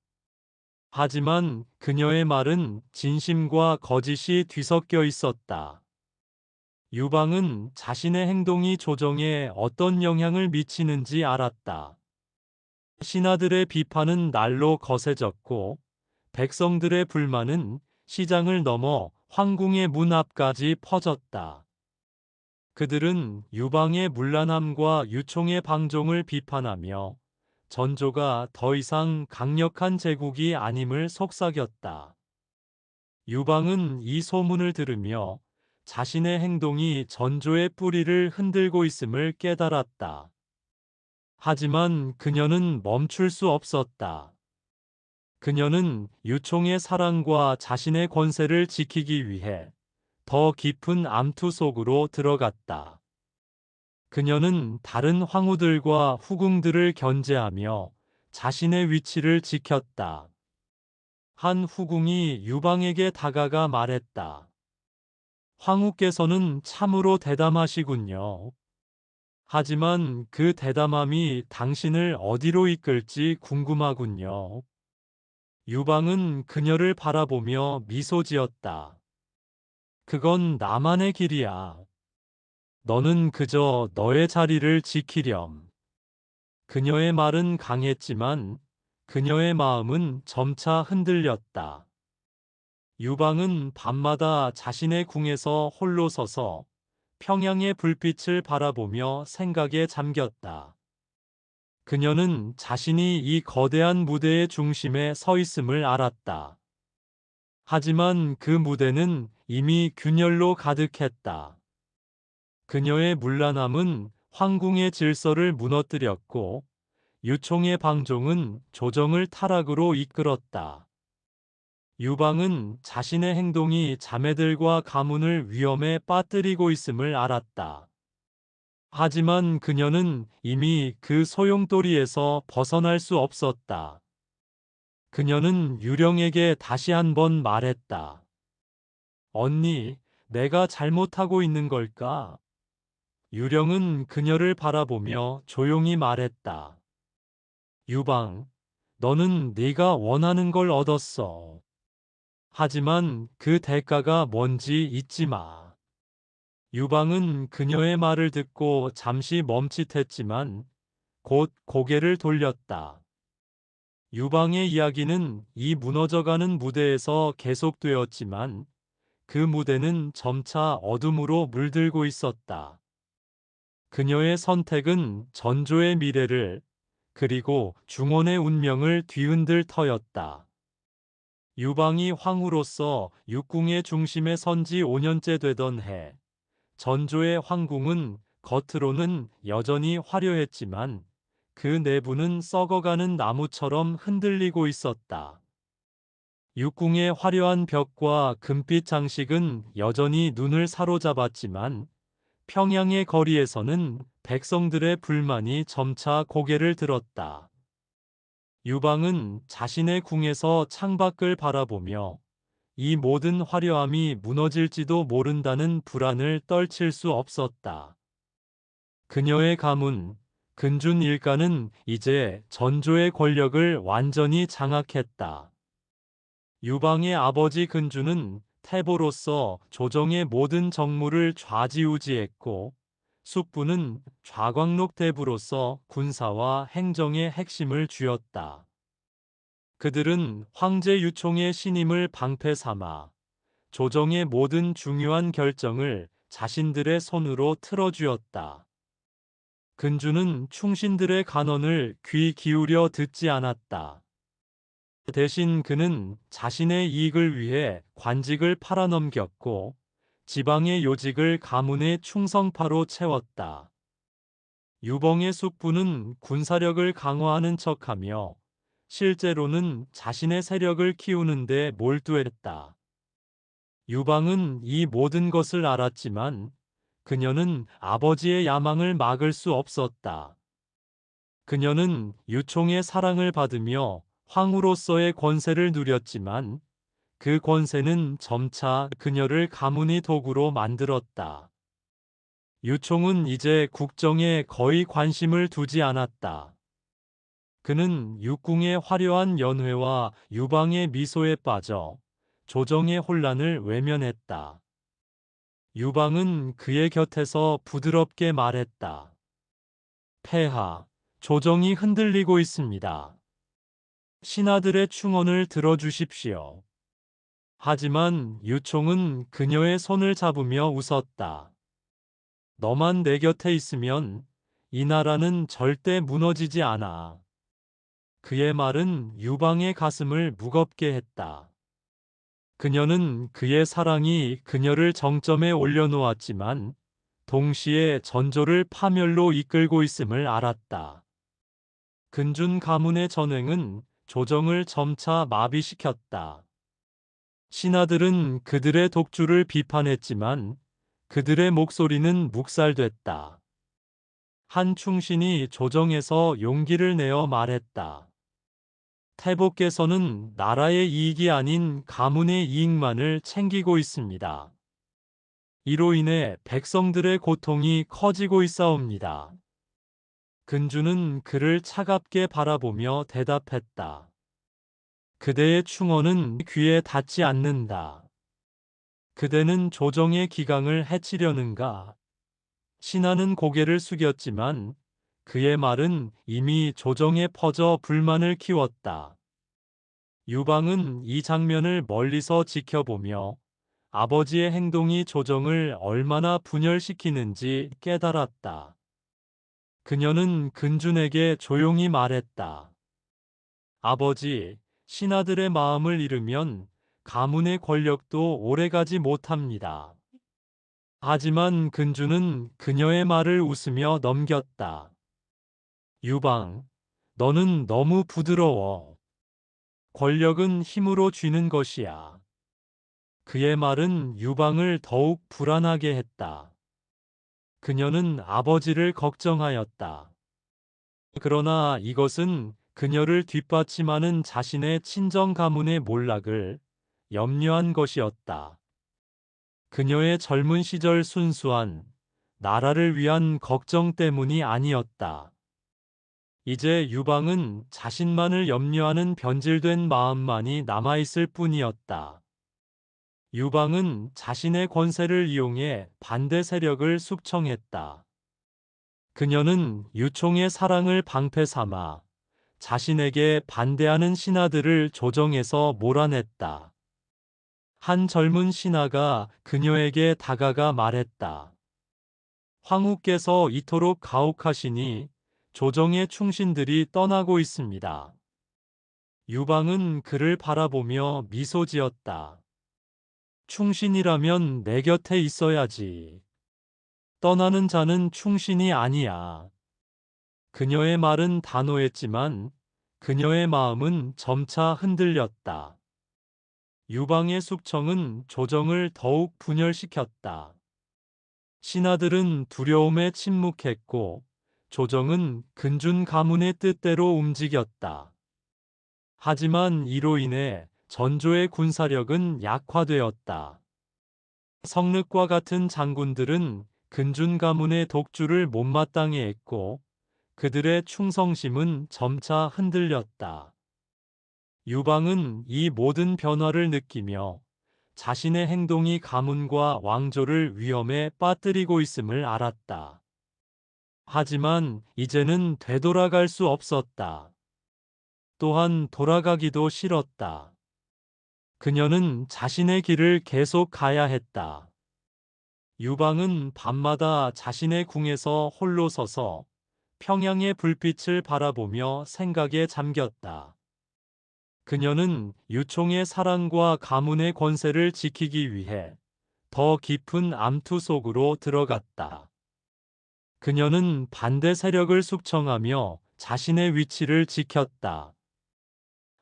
하지만 그녀의 말은 진심과 거짓이 뒤섞여 있었다. 유방은 자신의 행동이 조정에 어떤 영향을 미치는지 알았다. 신하들의 비판은 날로 거세졌고 백성들의 불만은 시장을 넘어 황궁의 문 앞까지 퍼졌다. 그들은 유방의 문란함과 유총의 방종을 비판하며 전조가 더 이상 강력한 제국이 아님을 속삭였다. 유방은 이 소문을 들으며 자신의 행동이 전조의 뿌리를 흔들고 있음을 깨달았다. 하지만 그녀는 멈출 수 없었다. 그녀는 유총의 사랑과 자신의 권세를 지키기 위해 더 깊은 암투 속으로 들어갔다. 그녀는 다른 황후들과 후궁들을 견제하며 자신의 위치를 지켰다. 한 후궁이 유방에게 다가가 말했다. 황후께서는 참으로 대담하시군요. 하지만 그 대담함이 당신을 어디로 이끌지 궁금하군요. 유방은 그녀를 바라보며 미소 지었다. 그건 나만의 길이야. 너는 그저 너의 자리를 지키렴. 그녀의 말은 강했지만 그녀의 마음은 점차 흔들렸다. 유방은 밤마다 자신의 궁에서 홀로 서서 평양의 불빛을 바라보며 생각에 잠겼다. 그녀는 자신이 이 거대한 무대의 중심에 서 있음을 알았다. 하지만 그 무대는 이미 균열로 가득했다. 그녀의 문란함은 황궁의 질서를 무너뜨렸고 유총의 방종은 조정을 타락으로 이끌었다. 유방은 자신의 행동이 자매들과 가문을 위험에 빠뜨리고 있음을 알았다. 하지만 그녀는 이미 그 소용돌이에서 벗어날 수 없었다. 그녀는 유령에게 다시 한번 말했다. 언니, 내가 잘못하고 있는 걸까? 유령은 그녀를 바라보며 조용히 말했다. 유방, 너는 네가 원하는 걸 얻었어. 하지만 그 대가가 뭔지 잊지 마. 유방은 그녀의 말을 듣고 잠시 멈칫했지만 곧 고개를 돌렸다. 유방의 이야기는 이 무너져가는 무대에서 계속되었지만 그 무대는 점차 어둠으로 물들고 있었다. 그녀의 선택은 전조의 미래를 그리고 중원의 운명을 뒤흔들 터였다. 유방이 황후로서 육궁의 중심에 선지 5년째 되던 해, 전조의 황궁은 겉으로는 여전히 화려했지만 그 내부는 썩어가는 나무처럼 흔들리고 있었다. 육궁의 화려한 벽과 금빛 장식은 여전히 눈을 사로잡았지만 평양의 거리에서는 백성들의 불만이 점차 고개를 들었다. 유방은 자신의 궁에서 창밖을 바라보며 이 모든 화려함이 무너질지도 모른다는 불안을 떨칠 수 없었다. 그녀의 가문, 근준 일가는 이제 전조의 권력을 완전히 장악했다. 유방의 아버지 근준은 태보로서 조정의 모든 정무를 좌지우지했고, 숙부는 좌광록 대부로서 군사와 행정의 핵심을 쥐었다. 그들은 황제 유총의 신임을 방패 삼아 조정의 모든 중요한 결정을 자신들의 손으로 틀어쥐었다. 근주는 충신들의 간언을 귀 기울여 듣지 않았다. 대신 그는 자신의 이익을 위해 관직을 팔아넘겼고 지방의 요직을 가문의 충성파로 채웠다. 유봉의 숙부는 군사력을 강화하는 척하며 실제로는 자신의 세력을 키우는 데 몰두했다. 유방은 이 모든 것을 알았지만 그녀는 아버지의 야망을 막을 수 없었다. 그녀는 유총의 사랑을 받으며 황후로서의 권세를 누렸지만 그 권세는 점차 그녀를 가문의 도구로 만들었다. 유총은 이제 국정에 거의 관심을 두지 않았다. 그는 육궁의 화려한 연회와 유방의 미소에 빠져 조정의 혼란을 외면했다. 유방은 그의 곁에서 부드럽게 말했다. 폐하, 조정이 흔들리고 있습니다. 신하들의 충언을 들어주십시오. 하지만 유총은 그녀의 손을 잡으며 웃었다. 너만 내 곁에 있으면 이 나라는 절대 무너지지 않아. 그의 말은 유방의 가슴을 무겁게 했다. 그녀는 그의 사랑이 그녀를 정점에 올려놓았지만 동시에 전조를 파멸로 이끌고 있음을 알았다. 근준 가문의 전횡은 조정을 점차 마비시켰다. 신하들은 그들의 독주를 비판했지만 그들의 목소리는 묵살됐다. 한 충신이 조정에서 용기를 내어 말했다. 태보께서는 나라의 이익이 아닌 가문의 이익만을 챙기고 있습니다. 이로 인해 백성들의 고통이 커지고 있사옵니다. 근주는 그를 차갑게 바라보며 대답했다. 그대의 충언은 귀에 닿지 않는다. 그대는 조정의 기강을 해치려는가? 신하는 고개를 숙였지만 그의 말은 이미 조정에 퍼져 불만을 키웠다. 유방은 이 장면을 멀리서 지켜보며 아버지의 행동이 조정을 얼마나 분열시키는지 깨달았다. 그녀는 근준에게 조용히 말했다. 아버지, 신하들의 마음을 잃으면 가문의 권력도 오래가지 못합니다. 하지만 근준은 그녀의 말을 웃으며 넘겼다. 유방, 너는 너무 부드러워. 권력은 힘으로 쥐는 것이야. 그의 말은 유방을 더욱 불안하게 했다. 그녀는 아버지를 걱정하였다. 그러나 이것은 그녀를 뒷받침하는 자신의 친정 가문의 몰락을 염려한 것이었다. 그녀의 젊은 시절 순수한 나라를 위한 걱정 때문이 아니었다. 이제 유방은 자신만을 염려하는 변질된 마음만이 남아있을 뿐이었다. 유방은 자신의 권세를 이용해 반대 세력을 숙청했다. 그녀는 유총의 사랑을 방패 삼아 자신에게 반대하는 신하들을 조정해서 몰아냈다. 한 젊은 신하가 그녀에게 다가가 말했다. 황후께서 이토록 가혹하시니 조정의 충신들이 떠나고 있습니다. 유방은 그를 바라보며 미소 지었다. 충신이라면 내 곁에 있어야지. 떠나는 자는 충신이 아니야. 그녀의 말은 단호했지만 그녀의 마음은 점차 흔들렸다. 유방의 숙청은 조정을 더욱 분열시켰다. 신하들은 두려움에 침묵했고 조정은 근준 가문의 뜻대로 움직였다. 하지만 이로 인해 전조의 군사력은 약화되었다. 성륵과 같은 장군들은 근준 가문의 독주를 못마땅해 했고 그들의 충성심은 점차 흔들렸다. 유방은 이 모든 변화를 느끼며 자신의 행동이 가문과 왕조를 위험에 빠뜨리고 있음을 알았다. 하지만 이제는 되돌아갈 수 없었다. 또한 돌아가기도 싫었다. 그녀는 자신의 길을 계속 가야 했다. 유방은 밤마다 자신의 궁에서 홀로 서서 평양의 불빛을 바라보며 생각에 잠겼다. 그녀는 유총의 사랑과 가문의 권세를 지키기 위해 더 깊은 암투 속으로 들어갔다. 그녀는 반대 세력을 숙청하며 자신의 위치를 지켰다.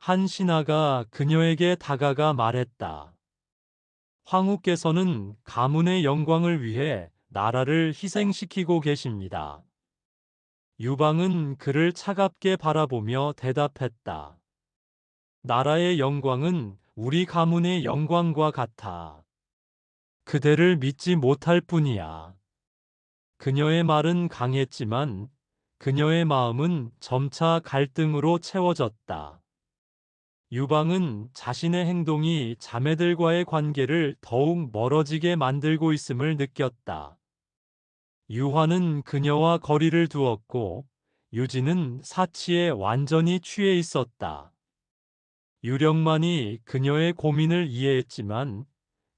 한 신하가 그녀에게 다가가 말했다. 황후께서는 가문의 영광을 위해 나라를 희생시키고 계십니다. 유방은 그를 차갑게 바라보며 대답했다. 나라의 영광은 우리 가문의 영광과 같아. 그대를 믿지 못할 뿐이야. 그녀의 말은 강했지만 그녀의 마음은 점차 갈등으로 채워졌다. 유방은 자신의 행동이 자매들과의 관계를 더욱 멀어지게 만들고 있음을 느꼈다. 유화는 그녀와 거리를 두었고 유진은 사치에 완전히 취해 있었다. 유령만이 그녀의 고민을 이해했지만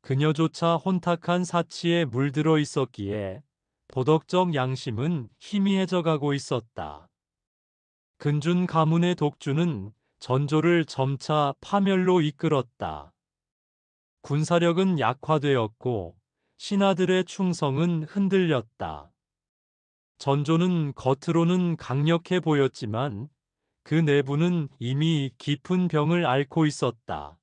그녀조차 혼탁한 사치에 물들어 있었기에 도덕적 양심은 희미해져가고 있었다. 근준 가문의 독주는 전조를 점차 파멸로 이끌었다. 군사력은 약화되었고 신하들의 충성은 흔들렸다. 전조는 겉으로는 강력해 보였지만 그 내부는 이미 깊은 병을 앓고 있었다.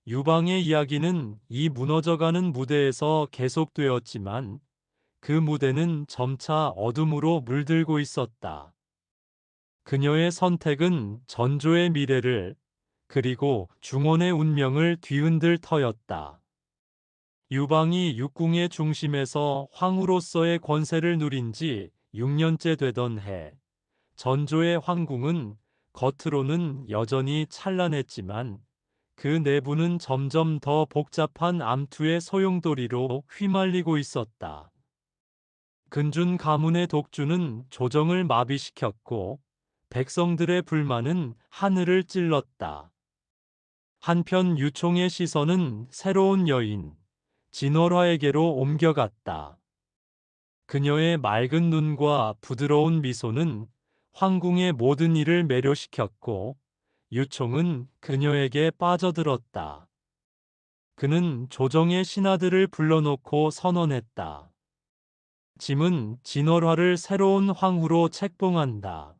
유방의 이야기는 이 무너져가는 무대에서 계속되었지만 그 무대는 점차 어둠으로 물들고 있었다. 그녀의 선택은 전조의 미래를 그리고 중원의 운명을 뒤흔들 터였다. 유방이 육궁의 중심에서 황후로서의 권세를 누린 지 6년째 되던 해, 전조의 황궁은 겉으로는 여전히 찬란했지만 그 내부는 점점 더 복잡한 암투의 소용돌이로 휘말리고 있었다. 근준 가문의 독주는 조정을 마비시켰고 백성들의 불만은 하늘을 찔렀다. 한편 유총의 시선은 새로운 여인, 진월화에게로 옮겨갔다. 그녀의 맑은 눈과 부드러운 미소는 황궁의 모든 일을 매료시켰고 유총은 그녀에게 빠져들었다. 그는 조정의 신하들을 불러놓고 선언했다. 짐은 진월화를 새로운 황후로 책봉한다.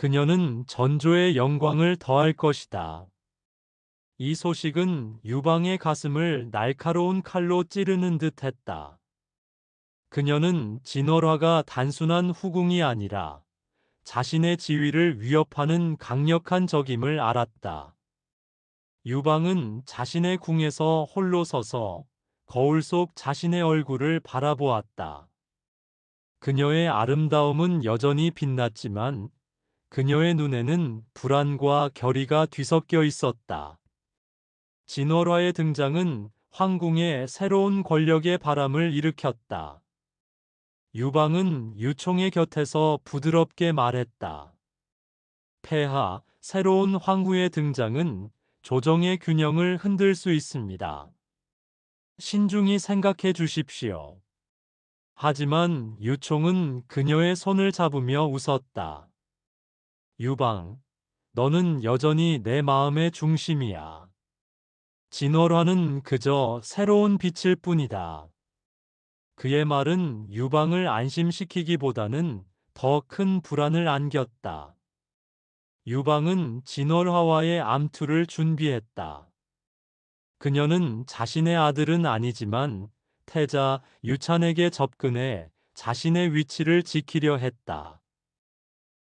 그녀는 전조의 영광을 더할 것이다. 이 소식은 유방의 가슴을 날카로운 칼로 찌르는 듯 했다. 그녀는 진월화가 단순한 후궁이 아니라 자신의 지위를 위협하는 강력한 적임을 알았다. 유방은 자신의 궁에서 홀로 서서 거울 속 자신의 얼굴을 바라보았다. 그녀의 아름다움은 여전히 빛났지만 그녀의 눈에는 불안과 결의가 뒤섞여 있었다. 진월화의 등장은 황궁에 새로운 권력의 바람을 일으켰다. 유방은 유총의 곁에서 부드럽게 말했다. 폐하, 새로운 황후의 등장은 조정의 균형을 흔들 수 있습니다. 신중히 생각해 주십시오. 하지만 유총은 그녀의 손을 잡으며 웃었다. 유방, 너는 여전히 내 마음의 중심이야. 진월화는 그저 새로운 빛일 뿐이다. 그의 말은 유방을 안심시키기보다는 더 큰 불안을 안겼다. 유방은 진월화와의 암투를 준비했다. 그녀는 자신의 아들은 아니지만 태자 유찬에게 접근해 자신의 위치를 지키려 했다.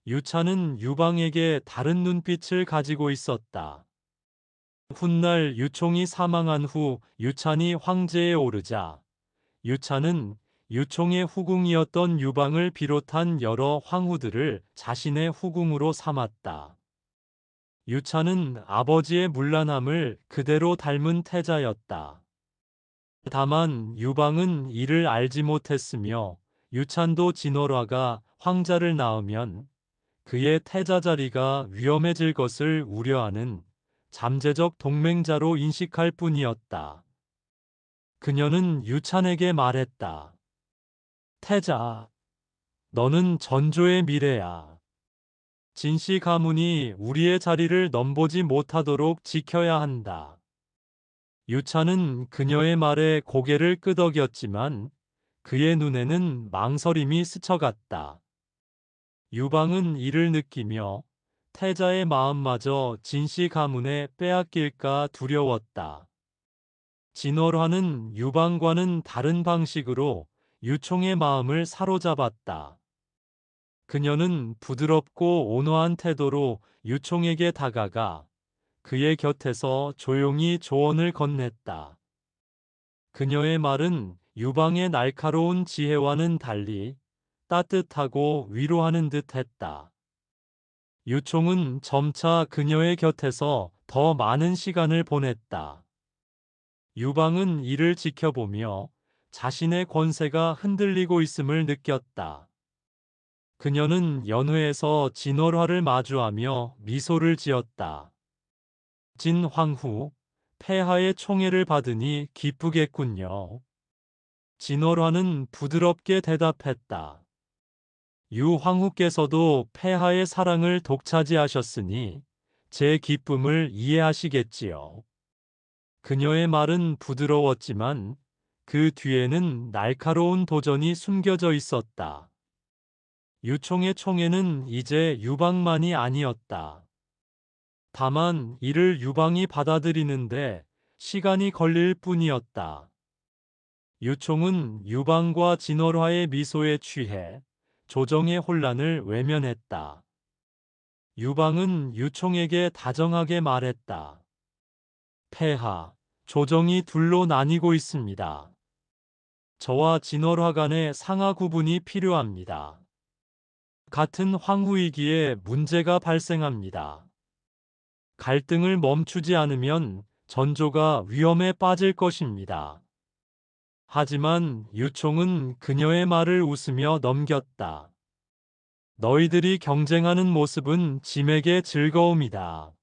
유찬은 유방에게 다른 눈빛을 가지고 있었다. 훗날 유총이 사망한 후 유찬이 황제에 오르자 유찬은 유총의 후궁이었던 유방을 비롯한 여러 황후들을 자신의 후궁으로 삼았다. 유찬은 아버지의 문란함을 그대로 닮은 태자였다. 다만 유방은 이를 알지 못했으며 유찬도 진월화가 황자를 낳으면 그의 태자 자리가 위험해질 것을 우려하는 잠재적 동맹자로 인식할 뿐이었다. 그녀는 유찬에게 말했다. 태자, 너는 전조의 미래야. 진씨 가문이 우리의 자리를 넘보지 못하도록 지켜야 한다. 유찬은 그녀의 말에 고개를 끄덕였지만 그의 눈에는 망설임이 스쳐갔다. 유방은 이를 느끼며 태자의 마음마저 진씨 가문에 빼앗길까 두려웠다. 진월화는 유방과는 다른 방식으로 유총의 마음을 사로잡았다. 그녀는 부드럽고 온화한 태도로 유총에게 다가가 그의 곁에서 조용히 조언을 건넸다. 그녀의 말은 유방의 날카로운 지혜와는 달리 따뜻하고 위로하는 듯 했다. 유총은 점차 그녀의 곁에서 더 많은 시간을 보냈다. 유방은 이를 지켜보며 자신의 권세가 흔들리고 있음을 느꼈다. 그녀는 연회에서 진월화를 마주하며 미소를 지었다. 진황후, 폐하의 총애를 받으니 기쁘겠군요. 진월화는 부드럽게 대답했다. 유황후께서도 폐하의 사랑을 독차지하셨으니 제 기쁨을 이해하시겠지요. 그녀의 말은 부드러웠지만 그 뒤에는 날카로운 도전이 숨겨져 있었다. 유총의 총애는 이제 유방만이 아니었다. 다만 이를 유방이 받아들이는데 시간이 걸릴 뿐이었다. 유총은 유방과 진월화의 미소에 취해 조정의 혼란을 외면했다. 유방은 유총에게 다정하게 말했다. 폐하, 조정이 둘로 나뉘고 있습니다. 저와 진월화 간의 상하 구분이 필요합니다. 같은 황후이기에 문제가 발생합니다. 갈등을 멈추지 않으면 전조가 위험에 빠질 것입니다. 하지만 유총은 그녀의 말을 웃으며 넘겼다. 너희들이 경쟁하는 모습은 짐에게 즐거움이다.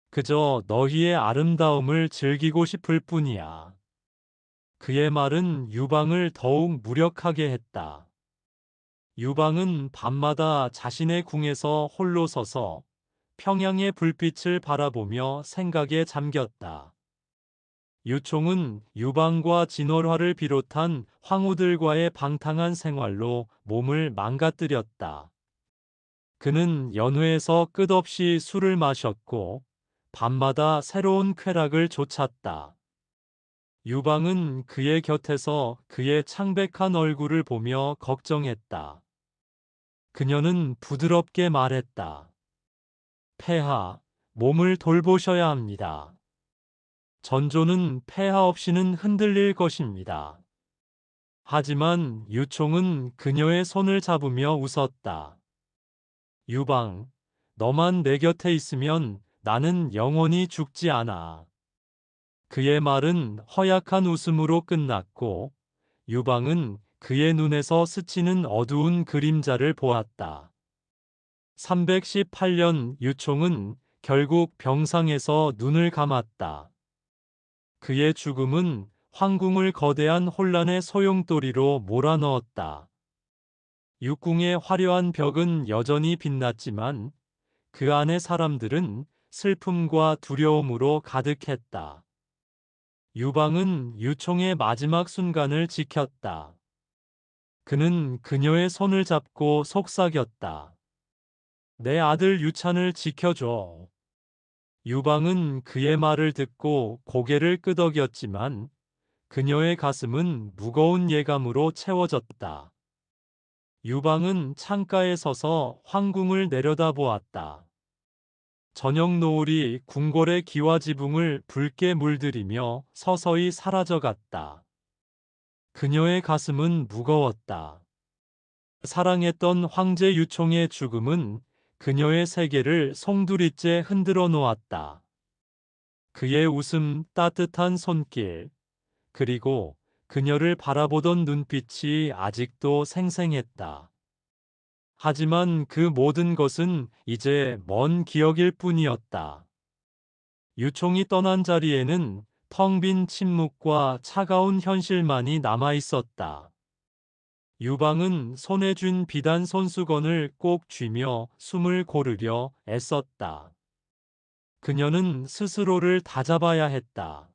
그저 너희의 아름다움을 즐기고 싶을 뿐이야. 그의 말은 유방을 더욱 무력하게 했다. 유방은 밤마다 자신의 궁에서 홀로 서서 평양의 불빛을 바라보며 생각에 잠겼다. 유총은 유방과 진월화를 비롯한 황후들과의 방탕한 생활로 몸을 망가뜨렸다. 그는 연회에서 끝없이 술을 마셨고 밤마다 새로운 쾌락을 좇았다. 유방은 그의 곁에서 그의 창백한 얼굴을 보며 걱정했다. 그녀는 부드럽게 말했다. 폐하, 몸을 돌보셔야 합니다. 전조는 폐하 없이는 흔들릴 것입니다. 하지만 유총은 그녀의 손을 잡으며 웃었다. 유방, 너만 내 곁에 있으면 나는 영원히 죽지 않아. 그의 말은 허약한 웃음으로 끝났고 유방은 그의 눈에서 스치는 어두운 그림자를 보았다. 318년 유총은 결국 병상에서 눈을 감았다. 그의 죽음은 황궁을 거대한 혼란의 소용돌이로 몰아넣었다. 육궁의 화려한 벽은 여전히 빛났지만 그 안의 사람들은 슬픔과 두려움으로 가득했다. 유방은 유총의 마지막 순간을 지켰다. 그는 그녀의 손을 잡고 속삭였다. 내 아들 유찬을 지켜줘. 유방은 그의 말을 듣고 고개를 끄덕였지만 그녀의 가슴은 무거운 예감으로 채워졌다. 유방은 창가에 서서 황궁을 내려다보았다. 저녁 노을이 궁궐의 기와 지붕을 붉게 물들이며 서서히 사라져갔다. 그녀의 가슴은 무거웠다. 사랑했던 황제 유총의 죽음은 그녀의 세계를 송두리째 흔들어 놓았다. 그의 웃음, 따뜻한 손길, 그리고 그녀를 바라보던 눈빛이 아직도 생생했다. 하지만 그 모든 것은 이제 먼 기억일 뿐이었다. 유총이 떠난 자리에는 텅 빈 침묵과 차가운 현실만이 남아 있었다. 유방은 손에 쥔 비단 손수건을 꼭 쥐며 숨을 고르려 애썼다. 그녀는 스스로를 다잡아야 했다.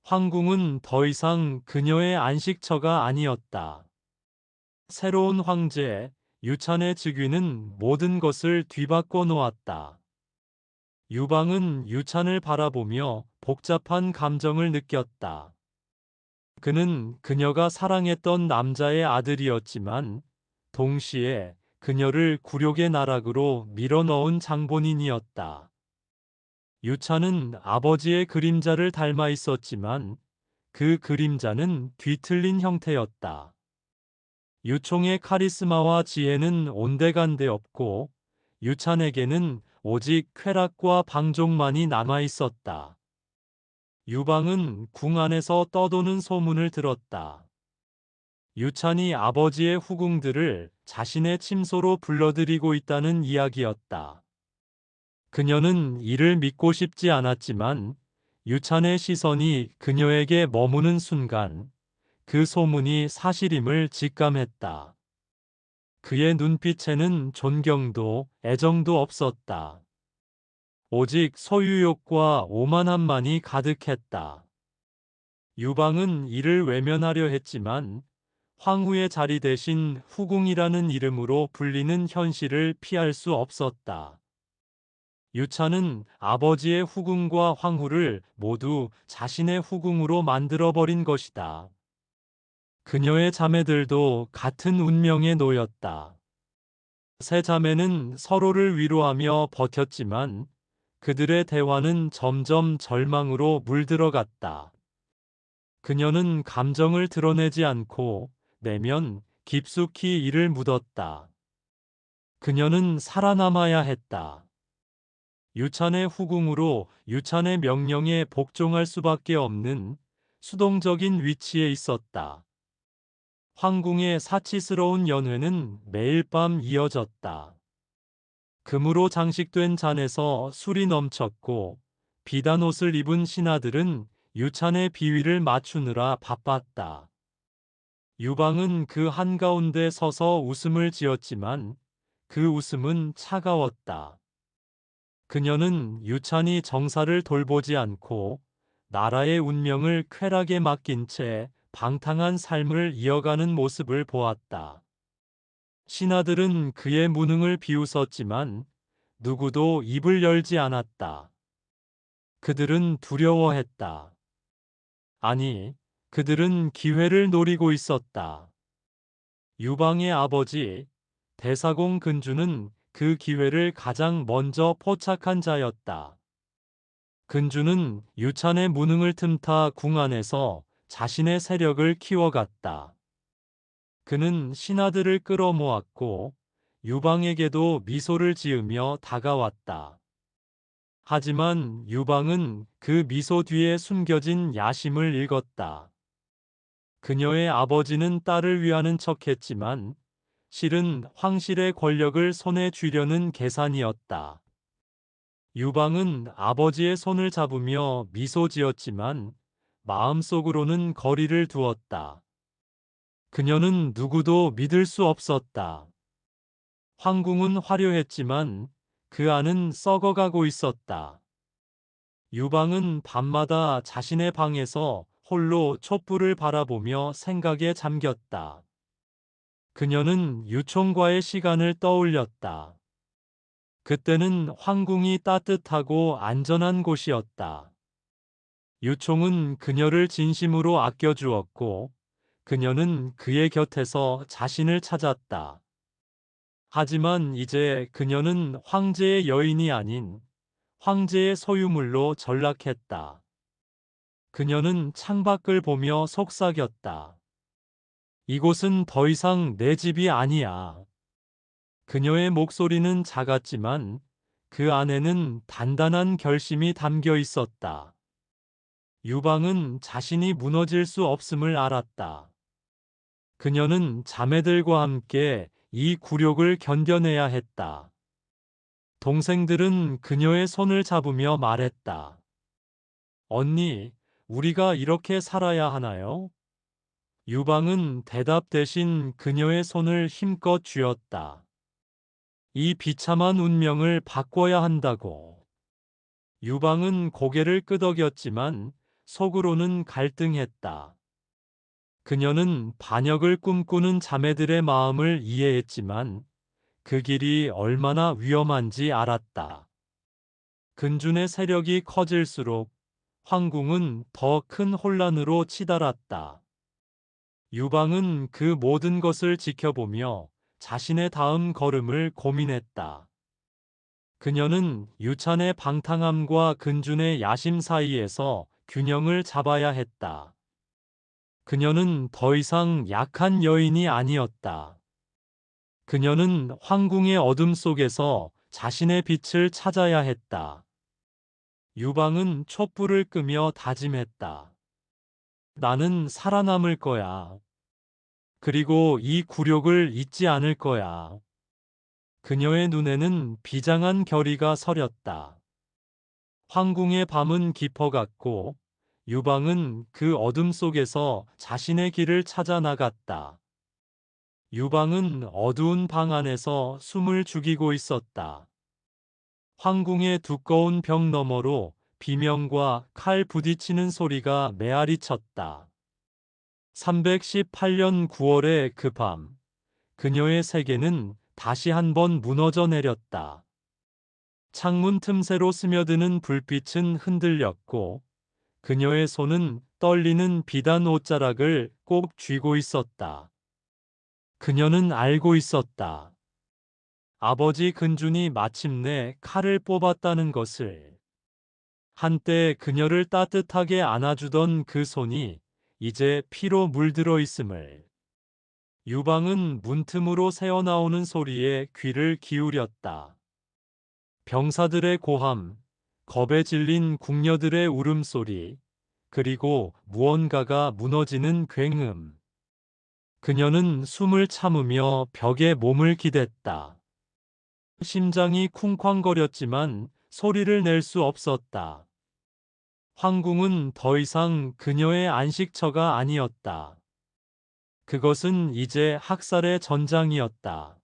황궁은 더 이상 그녀의 안식처가 아니었다. 새로운 황제, 유찬의 즉위는 모든 것을 뒤바꿔 놓았다. 유방은 유찬을 바라보며 복잡한 감정을 느꼈다. 그는 그녀가 사랑했던 남자의 아들이었지만 동시에 그녀를 굴욕의 나락으로 밀어넣은 장본인이었다. 유찬은 아버지의 그림자를 닮아 있었지만 그 그림자는 뒤틀린 형태였다. 유총의 카리스마와 지혜는 온데간데 없고 유찬에게는 오직 쾌락과 방종만이 남아 있었다. 유방은 궁 안에서 떠도는 소문을 들었다. 유찬이 아버지의 후궁들을 자신의 침소로 불러들이고 있다는 이야기였다. 그녀는 이를 믿고 싶지 않았지만 유찬의 시선이 그녀에게 머무는 순간 그 소문이 사실임을 직감했다. 그의 눈빛에는 존경도 애정도 없었다. 오직 소유욕과 오만함만이 가득했다. 유방은 이를 외면하려 했지만 황후의 자리 대신 후궁이라는 이름으로 불리는 현실을 피할 수 없었다. 유찬은 아버지의 후궁과 황후를 모두 자신의 후궁으로 만들어버린 것이다. 그녀의 자매들도 같은 운명에 놓였다. 세 자매는 서로를 위로하며 버텼지만 그들의 대화는 점점 절망으로 물들어갔다. 그녀는 감정을 드러내지 않고 내면 깊숙이 이를 묻었다. 그녀는 살아남아야 했다. 유찬의 후궁으로 유찬의 명령에 복종할 수밖에 없는 수동적인 위치에 있었다. 황궁의 사치스러운 연회는 매일 밤 이어졌다. 금으로 장식된 잔에서 술이 넘쳤고 비단 옷을 입은 신하들은 유찬의 비위를 맞추느라 바빴다. 유방은 그 한가운데 서서 웃음을 지었지만 그 웃음은 차가웠다. 그녀는 유찬이 정사를 돌보지 않고 나라의 운명을 쾌락에 맡긴 채 방탕한 삶을 이어가는 모습을 보았다. 신하들은 그의 무능을 비웃었지만 누구도 입을 열지 않았다. 그들은 두려워했다. 아니, 그들은 기회를 노리고 있었다. 유방의 아버지, 대사공 근주는 그 기회를 가장 먼저 포착한 자였다. 근주는 유찬의 무능을 틈타 궁 안에서 자신의 세력을 키워갔다. 그는 신하들을 끌어모았고 유방에게도 미소를 지으며 다가왔다. 하지만 유방은 그 미소 뒤에 숨겨진 야심을 읽었다. 그녀의 아버지는 딸을 위하는 척했지만 실은 황실의 권력을 손에 쥐려는 계산이었다. 유방은 아버지의 손을 잡으며 미소 지었지만 마음속으로는 거리를 두었다. 그녀는 누구도 믿을 수 없었다. 황궁은 화려했지만 그 안은 썩어가고 있었다. 유방은 밤마다 자신의 방에서 홀로 촛불을 바라보며 생각에 잠겼다. 그녀는 유총과의 시간을 떠올렸다. 그때는 황궁이 따뜻하고 안전한 곳이었다. 유총은 그녀를 진심으로 아껴주었고, 그녀는 그의 곁에서 자신을 찾았다. 하지만 이제 그녀는 황제의 여인이 아닌 황제의 소유물로 전락했다. 그녀는 창밖을 보며 속삭였다. 이곳은 더 이상 내 집이 아니야. 그녀의 목소리는 작았지만 그 안에는 단단한 결심이 담겨 있었다. 유방은 자신이 무너질 수 없음을 알았다. 그녀는 자매들과 함께 이 굴욕을 견뎌내야 했다. 동생들은 그녀의 손을 잡으며 말했다. 언니, 우리가 이렇게 살아야 하나요? 유방은 대답 대신 그녀의 손을 힘껏 쥐었다. 이 비참한 운명을 바꿔야 한다고. 유방은 고개를 끄덕였지만 속으로는 갈등했다. 그녀는 반역을 꿈꾸는 자매들의 마음을 이해했지만 그 길이 얼마나 위험한지 알았다. 근준의 세력이 커질수록 황궁은 더 큰 혼란으로 치달았다. 유방은 그 모든 것을 지켜보며 자신의 다음 걸음을 고민했다. 그녀는 유찬의 방탕함과 근준의 야심 사이에서 균형을 잡아야 했다. 그녀는 더 이상 약한 여인이 아니었다. 그녀는 황궁의 어둠 속에서 자신의 빛을 찾아야 했다. 유방은 촛불을 끄며 다짐했다. 나는 살아남을 거야. 그리고 이 굴욕을 잊지 않을 거야. 그녀의 눈에는 비장한 결의가 서렸다. 황궁의 밤은 깊어갔고 유방은 그 어둠 속에서 자신의 길을 찾아 나갔다. 유방은 어두운 방 안에서 숨을 죽이고 있었다. 황궁의 두꺼운 벽 너머로 비명과 칼 부딪히는 소리가 메아리 쳤다. 318년 9월의 그 밤, 그녀의 세계는 다시 한번 무너져 내렸다. 창문 틈새로 스며드는 불빛은 흔들렸고, 그녀의 손은 떨리는 비단 옷자락을 꼭 쥐고 있었다. 그녀는 알고 있었다. 아버지 근준이 마침내 칼을 뽑았다는 것을. 한때 그녀를 따뜻하게 안아주던 그 손이 이제 피로 물들어 있음을. 유방은 문틈으로 새어나오는 소리에 귀를 기울였다. 병사들의 고함, 겁에 질린 궁녀들의 울음소리, 그리고 무언가가 무너지는 굉음. 그녀는 숨을 참으며 벽에 몸을 기댔다. 심장이 쿵쾅거렸지만 소리를 낼 수 없었다. 황궁은 더 이상 그녀의 안식처가 아니었다. 그것은 이제 학살의 전장이었다.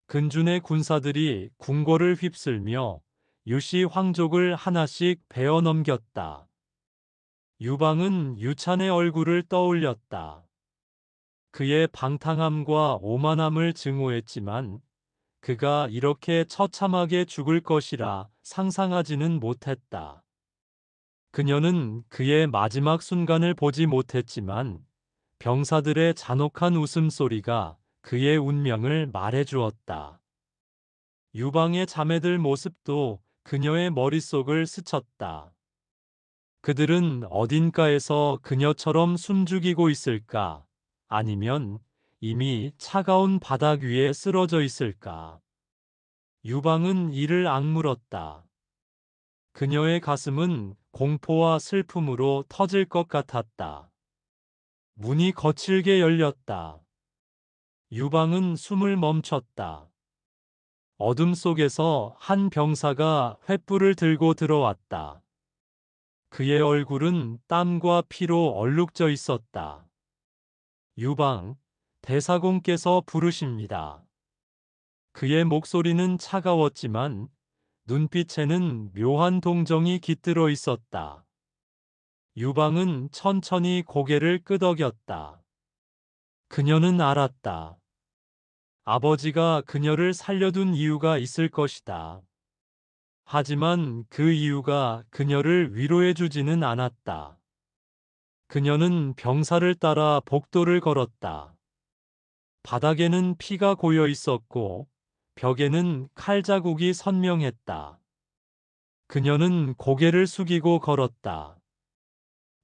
근준의 군사들이 궁궐을 휩쓸며 유씨 황족을 하나씩 베어 넘겼다. 유방은 유찬의 얼굴을 떠올렸다. 그의 방탕함과 오만함을 증오했지만 그가 이렇게 처참하게 죽을 것이라 상상하지는 못했다. 그녀는 그의 마지막 순간을 보지 못했지만 병사들의 잔혹한 웃음소리가 그의 운명을 말해주었다. 유방의 자매들 모습도 그녀의 머릿속을 스쳤다. 그들은 어딘가에서 그녀처럼 숨죽이고 있을까? 아니면 이미 차가운 바닥 위에 쓰러져 있을까? 유방은 이를 악물었다. 그녀의 가슴은 공포와 슬픔으로 터질 것 같았다. 문이 거칠게 열렸다. 유방은 숨을 멈췄다. 어둠 속에서 한 병사가 횃불을 들고 들어왔다. 그의 얼굴은 땀과 피로 얼룩져 있었다. 유방, 대사공께서 부르십니다. 그의 목소리는 차가웠지만 눈빛에는 묘한 동정이 깃들어 있었다. 유방은 천천히 고개를 끄덕였다. 그녀는 알았다. 아버지가 그녀를 살려둔 이유가 있을 것이다. 하지만 그 이유가 그녀를 위로해주지는 않았다. 그녀는 병사를 따라 복도를 걸었다. 바닥에는 피가 고여 있었고 벽에는 칼 자국이 선명했다. 그녀는 고개를 숙이고 걸었다.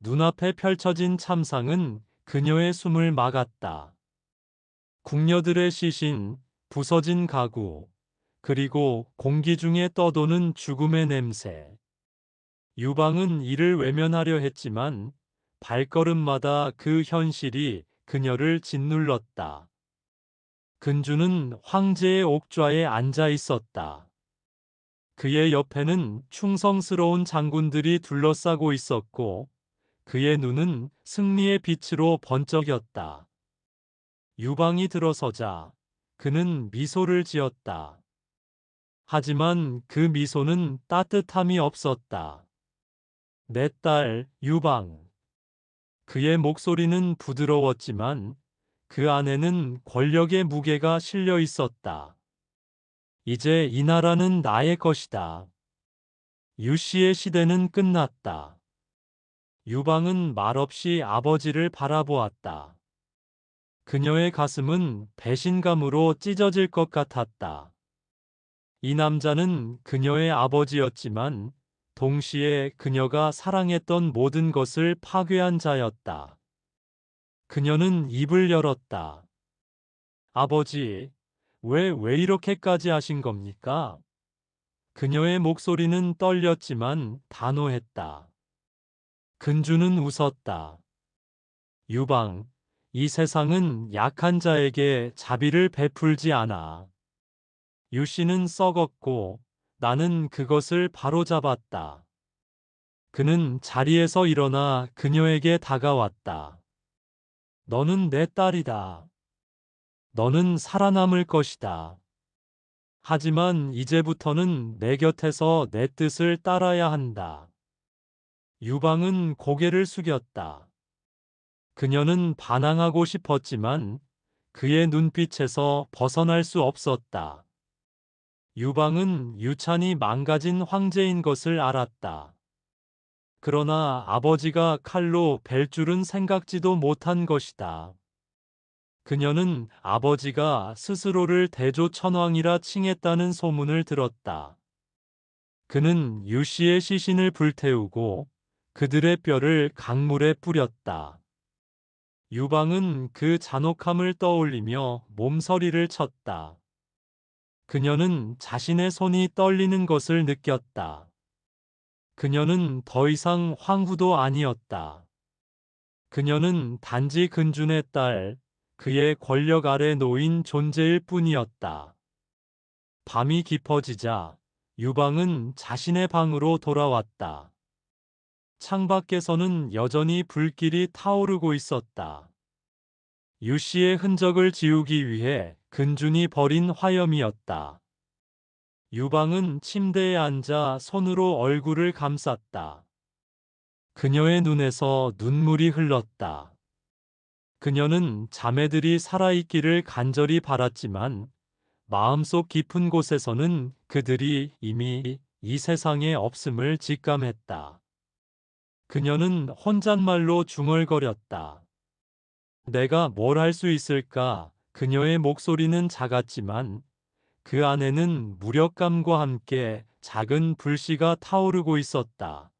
눈앞에 펼쳐진 참상은 그녀의 숨을 막았다. 궁녀들의 시신, 부서진 가구, 그리고 공기 중에 떠도는 죽음의 냄새. 유방은 이를 외면하려 했지만 발걸음마다 그 현실이 그녀를 짓눌렀다. 근주는 황제의 옥좌에 앉아 있었다. 그의 옆에는 충성스러운 장군들이 둘러싸고 있었고 그의 눈은 승리의 빛으로 번쩍였다. 유방이 들어서자 그는 미소를 지었다. 하지만 그 미소는 따뜻함이 없었다. 내 딸, 유방. 그의 목소리는 부드러웠지만 그 안에는 권력의 무게가 실려 있었다. 이제 이 나라는 나의 것이다. 유씨의 시대는 끝났다. 유방은 말없이 아버지를 바라보았다. 그녀의 가슴은 배신감으로 찢어질 것 같았다. 이 남자는 그녀의 아버지였지만 동시에 그녀가 사랑했던 모든 것을 파괴한 자였다. 그녀는 입을 열었다. 아버지, 왜 이렇게까지 하신 겁니까? 그녀의 목소리는 떨렸지만 단호했다. 근주는 웃었다. 유방, 이 세상은 약한 자에게 자비를 베풀지 않아. 유씨는 썩었고 나는 그것을 바로잡았다. 그는 자리에서 일어나 그녀에게 다가왔다. 너는 내 딸이다. 너는 살아남을 것이다. 하지만 이제부터는 내 곁에서 내 뜻을 따라야 한다. 유방은 고개를 숙였다. 그녀는 반항하고 싶었지만 그의 눈빛에서 벗어날 수 없었다. 유방은 유찬이 망가진 황제인 것을 알았다. 그러나 아버지가 칼로 벨 줄은 생각지도 못한 것이다. 그녀는 아버지가 스스로를 대조천왕이라 칭했다는 소문을 들었다. 그는 유씨의 시신을 불태우고 그들의 뼈를 강물에 뿌렸다. 유방은 그 잔혹함을 떠올리며 몸서리를 쳤다. 그녀는 자신의 손이 떨리는 것을 느꼈다. 그녀는 더 이상 황후도 아니었다. 그녀는 단지 근준의 딸, 그의 권력 아래 놓인 존재일 뿐이었다. 밤이 깊어지자 유방은 자신의 방으로 돌아왔다. 창밖에서는 여전히 불길이 타오르고 있었다. 유씨의 흔적을 지우기 위해 근준이 버린 화염이었다. 유방은 침대에 앉아 손으로 얼굴을 감쌌다. 그녀의 눈에서 눈물이 흘렀다. 그녀는 자매들이 살아있기를 간절히 바랐지만 마음속 깊은 곳에서는 그들이 이미 이 세상에 없음을 직감했다. 그녀는 혼잣말로 중얼거렸다. 내가 뭘 할 수 있을까? 그녀의 목소리는 작았지만 그 안에는 무력감과 함께 작은 불씨가 타오르고 있었다.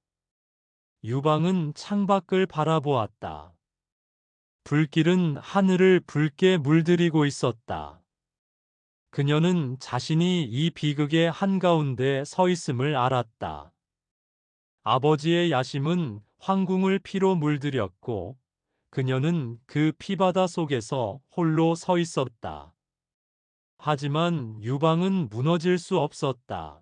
유방은 창밖을 바라보았다. 불길은 하늘을 붉게 물들이고 있었다. 그녀는 자신이 이 비극의 한가운데 서 있음을 알았다. 아버지의 야심은 황궁을 피로 물들였고 그녀는 그 피바다 속에서 홀로 서 있었다. 하지만 유방은 무너질 수 없었다.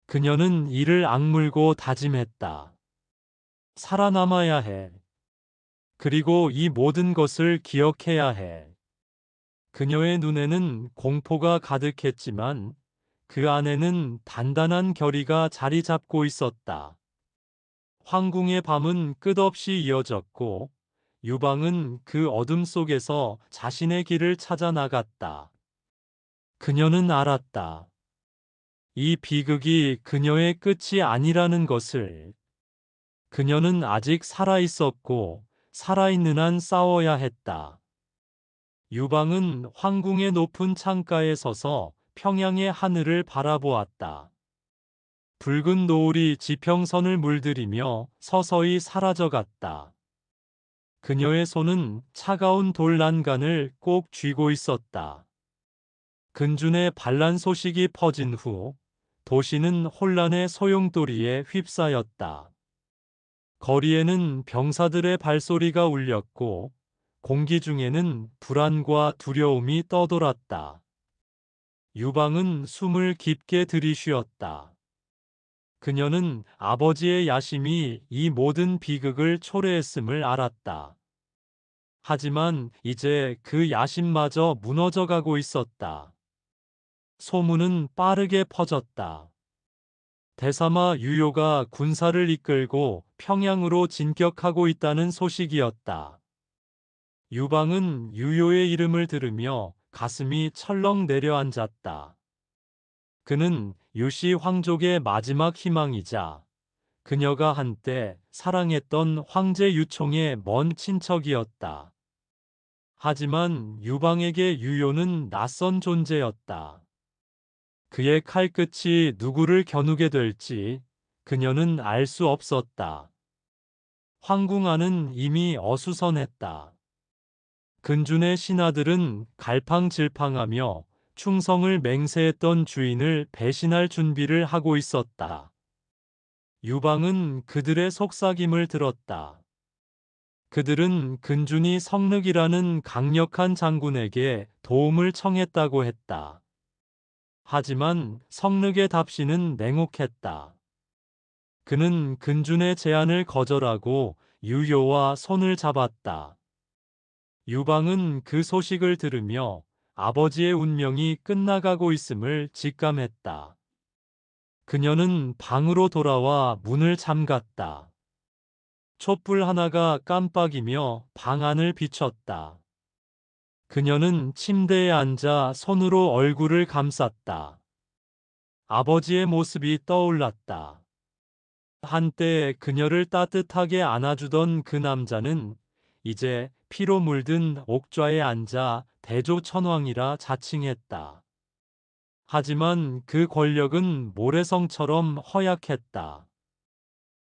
그녀는 이를 악물고 다짐했다. 살아남아야 해. 그리고 이 모든 것을 기억해야 해. 그녀의 눈에는 공포가 가득했지만 그 안에는 단단한 결의가 자리 잡고 있었다. 황궁의 밤은 끝없이 이어졌고 유방은 그 어둠 속에서 자신의 길을 찾아 나갔다. 그녀는 알았다. 이 비극이 그녀의 끝이 아니라는 것을. 그녀는 아직 살아 있었고 살아있는 한 싸워야 했다. 유방은 황궁의 높은 창가에 서서 평양의 하늘을 바라보았다. 붉은 노을이 지평선을 물들이며 서서히 사라져갔다. 그녀의 손은 차가운 돌 난간을 꼭 쥐고 있었다. 근준의 반란 소식이 퍼진 후 도시는 혼란의 소용돌이에 휩싸였다. 거리에는 병사들의 발소리가 울렸고 공기 중에는 불안과 두려움이 떠돌았다. 유방은 숨을 깊게 들이쉬었다. 그녀는 아버지의 야심이 이 모든 비극을 초래했음을 알았다. 하지만 이제 그 야심마저 무너져가고 있었다. 소문은 빠르게 퍼졌다. 대사마 유요가 군사를 이끌고 평양으로 진격하고 있다는 소식이었다. 유방은 유요의 이름을 들으며 가슴이 철렁 내려앉았다. 그는 유씨 황족의 마지막 희망이자 그녀가 한때 사랑했던 황제 유총의 먼 친척이었다. 하지만 유방에게 유요는 낯선 존재였다. 그의 칼끝이 누구를 겨누게 될지 그녀는 알 수 없었다. 황궁 안은 이미 어수선했다. 근준의 신하들은 갈팡질팡하며 충성을 맹세했던 주인을 배신할 준비를 하고 있었다. 유방은 그들의 속삭임을 들었다. 그들은 근준이 성륵이라는 강력한 장군에게 도움을 청했다고 했다. 하지만 성륵의 답시는 냉혹했다. 그는 근준의 제안을 거절하고 유요와 손을 잡았다. 유방은 그 소식을 들으며 아버지의 운명이 끝나가고 있음을 직감했다. 그녀는 방으로 돌아와 문을 잠갔다. 촛불 하나가 깜빡이며 방 안을 비췄다. 그녀는 침대에 앉아 손으로 얼굴을 감쌌다. 아버지의 모습이 떠올랐다. 한때 그녀를 따뜻하게 안아주던 그 남자는 이제 피로 물든 옥좌에 앉아 대조천왕이라 자칭했다. 하지만 그 권력은 모래성처럼 허약했다.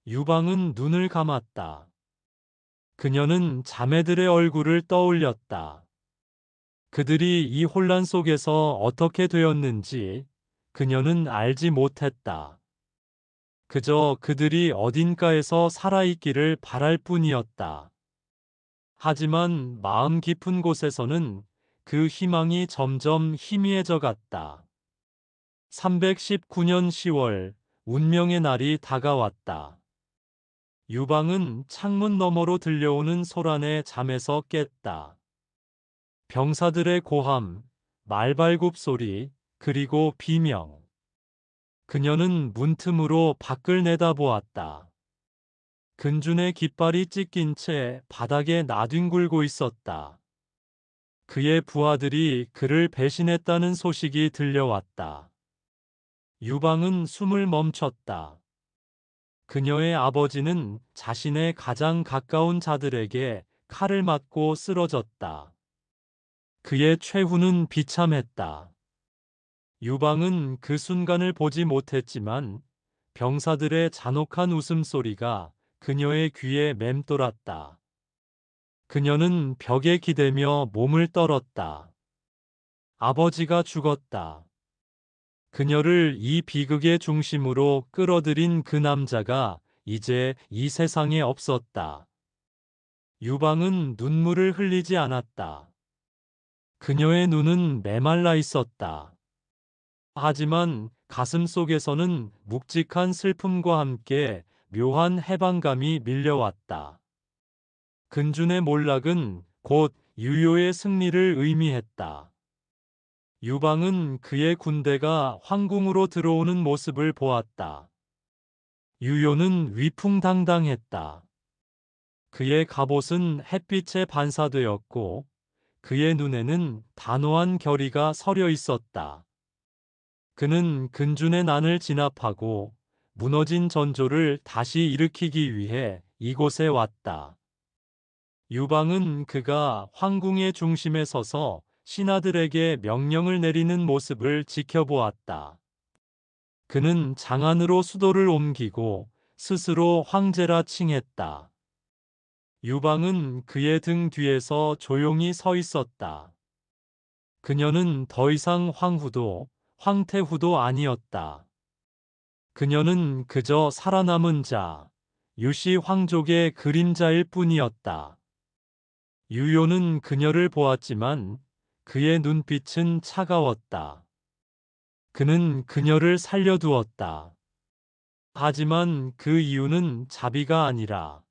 유방은 눈을 감았다. 그녀는 자매들의 얼굴을 떠올렸다. 그들이 이 혼란 속에서 어떻게 되었는지 그녀는 알지 못했다. 그저 그들이 어딘가에서 살아있기를 바랄 뿐이었다. 하지만 마음 깊은 곳에서는 그 희망이 점점 희미해져 갔다. 319년 10월, 운명의 날이 다가왔다. 유방은 창문 너머로 들려오는 소란에 잠에서 깼다. 병사들의 고함, 말발굽 소리, 그리고 비명. 그녀는 문틈으로 밖을 내다보았다. 근준의 깃발이 찢긴 채 바닥에 나뒹굴고 있었다. 그의 부하들이 그를 배신했다는 소식이 들려왔다. 유방은 숨을 멈췄다. 그녀의 아버지는 자신의 가장 가까운 자들에게 칼을 맞고 쓰러졌다. 그의 최후는 비참했다. 유방은 그 순간을 보지 못했지만 병사들의 잔혹한 웃음소리가 그녀의 귀에 맴돌았다. 그녀는 벽에 기대며 몸을 떨었다. 아버지가 죽었다. 그녀를 이 비극의 중심으로 끌어들인 그 남자가 이제 이 세상에 없었다. 유방은 눈물을 흘리지 않았다. 그녀의 눈은 메말라 있었다. 하지만 가슴 속에서는 묵직한 슬픔과 함께 묘한 해방감이 밀려왔다. 근준의 몰락은 곧 유효의 승리를 의미했다. 유방은 그의 군대가 황궁으로 들어오는 모습을 보았다. 유효는 위풍당당했다. 그의 갑옷은 햇빛에 반사되었고 그의 눈에는 단호한 결의가 서려 있었다. 그는 근준의 난을 진압하고 무너진 전조를 다시 일으키기 위해 이곳에 왔다. 유방은 그가 황궁의 중심에 서서 신하들에게 명령을 내리는 모습을 지켜보았다. 그는 장안으로 수도를 옮기고 스스로 황제라 칭했다. 유방은 그의 등 뒤에서 조용히 서 있었다. 그녀는 더 이상 황후도 황태후도 아니었다. 그녀는 그저 살아남은 자, 유씨 황족의 그림자일 뿐이었다. 유효는 그녀를 보았지만 그의 눈빛은 차가웠다. 그는 그녀를 살려두었다. 하지만 그 이유는 자비가 아니라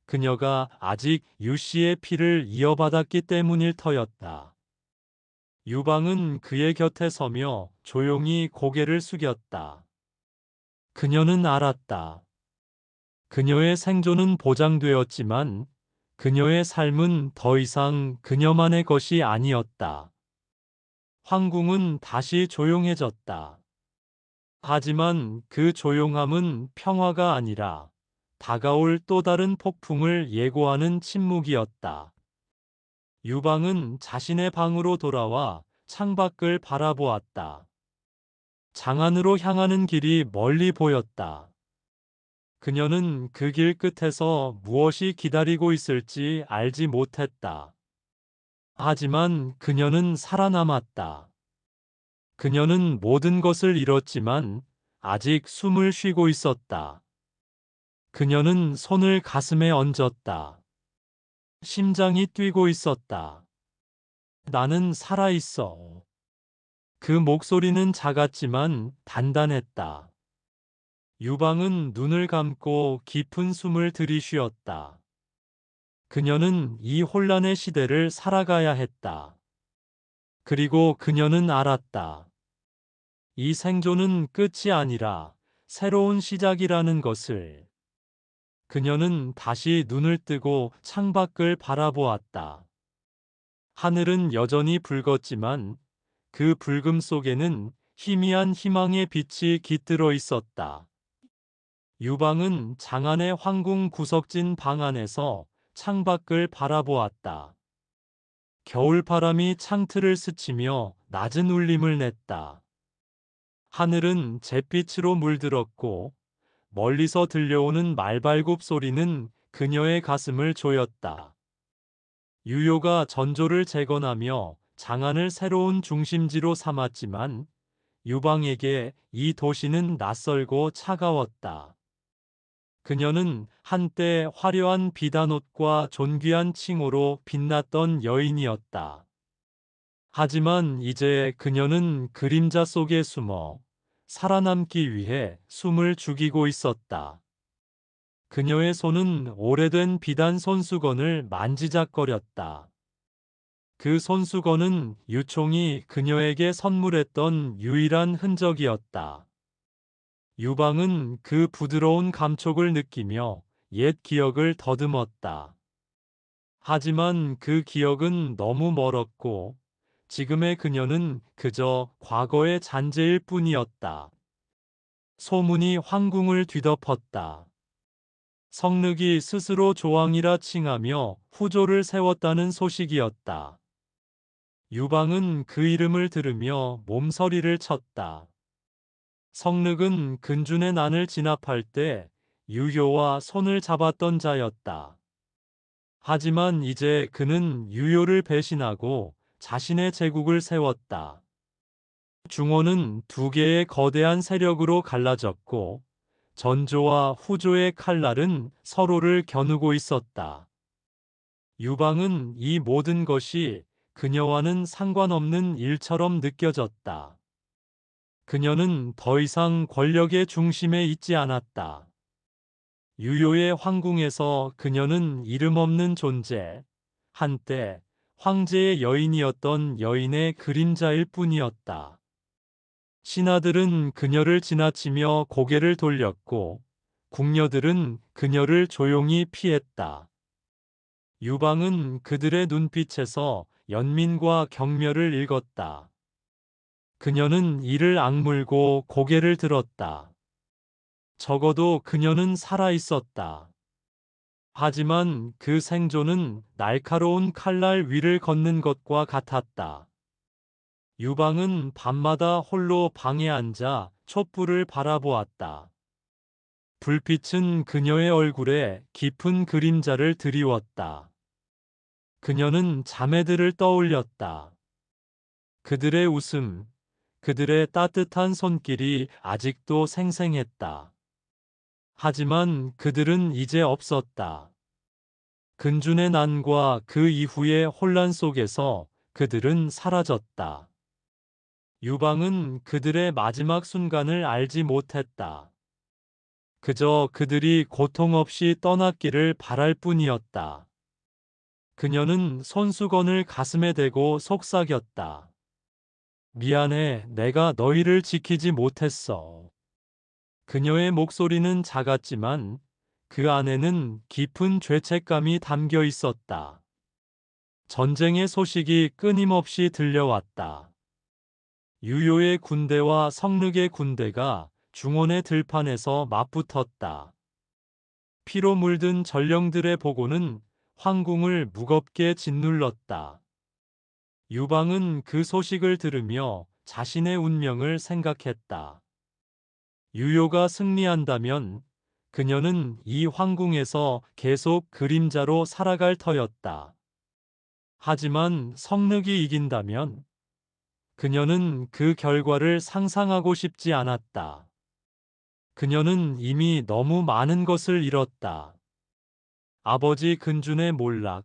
그녀가 아직 유씨의 피를 이어받았기 때문일 터였다. 유방은 그의 곁에 서며 조용히 고개를 숙였다. 그녀는 알았다. 그녀의 생존은 보장되었지만 그녀의 삶은 더 이상 그녀만의 것이 아니었다. 황궁은 다시 조용해졌다. 하지만 그 조용함은 평화가 아니라 다가올 또 다른 폭풍을 예고하는 침묵이었다. 유방은 자신의 방으로 돌아와 창밖을 바라보았다. 장안으로 향하는 길이 멀리 보였다. 그녀는 그 길 끝에서 무엇이 기다리고 있을지 알지 못했다. 하지만 그녀는 살아남았다. 그녀는 모든 것을 잃었지만 아직 숨을 쉬고 있었다. 그녀는 손을 가슴에 얹었다. 심장이 뛰고 있었다. 나는 살아있어. 그 목소리는 작았지만 단단했다. 유방은 눈을 감고 깊은 숨을 들이쉬었다. 그녀는 이 혼란의 시대를 살아가야 했다. 그리고 그녀는 알았다. 이 생존은 끝이 아니라 새로운 시작이라는 것을. 그녀는 다시 눈을 뜨고 창밖을 바라보았다. 하늘은 여전히 붉었지만 그 붉음 속에는 희미한 희망의 빛이 깃들어 있었다. 유방은 장안의 황궁 구석진 방 안에서 창밖을 바라보았다. 겨울바람이 창틀을 스치며 낮은 울림을 냈다. 하늘은 잿빛으로 물들었고 멀리서 들려오는 말발굽 소리는 그녀의 가슴을 조였다. 유효가 전조를 재건하며 장안을 새로운 중심지로 삼았지만 유방에게 이 도시는 낯설고 차가웠다. 그녀는 한때 화려한 비단옷과 존귀한 칭호로 빛났던 여인이었다. 하지만 이제 그녀는 그림자 속에 숨어 살아남기 위해 숨을 죽이고 있었다. 그녀의 손은 오래된 비단 손수건을 만지작거렸다. 그 손수건은 유총이 그녀에게 선물했던 유일한 흔적이었다. 유방은 그 부드러운 감촉을 느끼며 옛 기억을 더듬었다. 하지만 그 기억은 너무 멀었고 지금의 그녀는 그저 과거의 잔재일 뿐이었다. 소문이 황궁을 뒤덮었다. 성늑이 스스로 조왕이라 칭하며 후조를 세웠다는 소식이었다. 유방은 그 이름을 들으며 몸서리를 쳤다. 성늑은 근준의 난을 진압할 때 유효와 손을 잡았던 자였다. 하지만 이제 그는 유효를 배신하고 자신의 제국을 세웠다. 중원은 두 개의 거대한 세력으로 갈라졌고 전조와 후조의 칼날은 서로를 겨누고 있었다. 유방은 이 모든 것이 그녀와는 상관없는 일처럼 느껴졌다. 그녀는 더 이상 권력의 중심에 있지 않았다. 유효의 황궁에서 그녀는 이름 없는 존재, 한때 황제의 여인이었던 여인의 그림자일 뿐이었다. 신하들은 그녀를 지나치며 고개를 돌렸고, 궁녀들은 그녀를 조용히 피했다. 유방은 그들의 눈빛에서 연민과 경멸을 읽었다. 그녀는 이를 악물고 고개를 들었다. 적어도 그녀는 살아 있었다. 하지만 그 생존은 날카로운 칼날 위를 걷는 것과 같았다. 유방은 밤마다 홀로 방에 앉아 촛불을 바라보았다. 불빛은 그녀의 얼굴에 깊은 그림자를 드리웠다. 그녀는 자매들을 떠올렸다. 그들의 웃음, 그들의 따뜻한 손길이 아직도 생생했다. 하지만 그들은 이제 없었다. 근준의 난과 그 이후의 혼란 속에서 그들은 사라졌다. 유방은 그들의 마지막 순간을 알지 못했다. 그저 그들이 고통 없이 떠났기를 바랄 뿐이었다. 그녀는 손수건을 가슴에 대고 속삭였다. 미안해, 내가 너희를 지키지 못했어. 그녀의 목소리는 작았지만 그 안에는 깊은 죄책감이 담겨 있었다. 전쟁의 소식이 끊임없이 들려왔다. 유요의 군대와 성륵의 군대가 중원의 들판에서 맞붙었다. 피로 물든 전령들의 보고는 황궁을 무겁게 짓눌렀다. 유방은 그 소식을 들으며 자신의 운명을 생각했다. 유요가 승리한다면 그녀는 이 황궁에서 계속 그림자로 살아갈 터였다. 하지만 성륵이 이긴다면 그녀는 그 결과를 상상하고 싶지 않았다. 그녀는 이미 너무 많은 것을 잃었다. 아버지 근준의 몰락,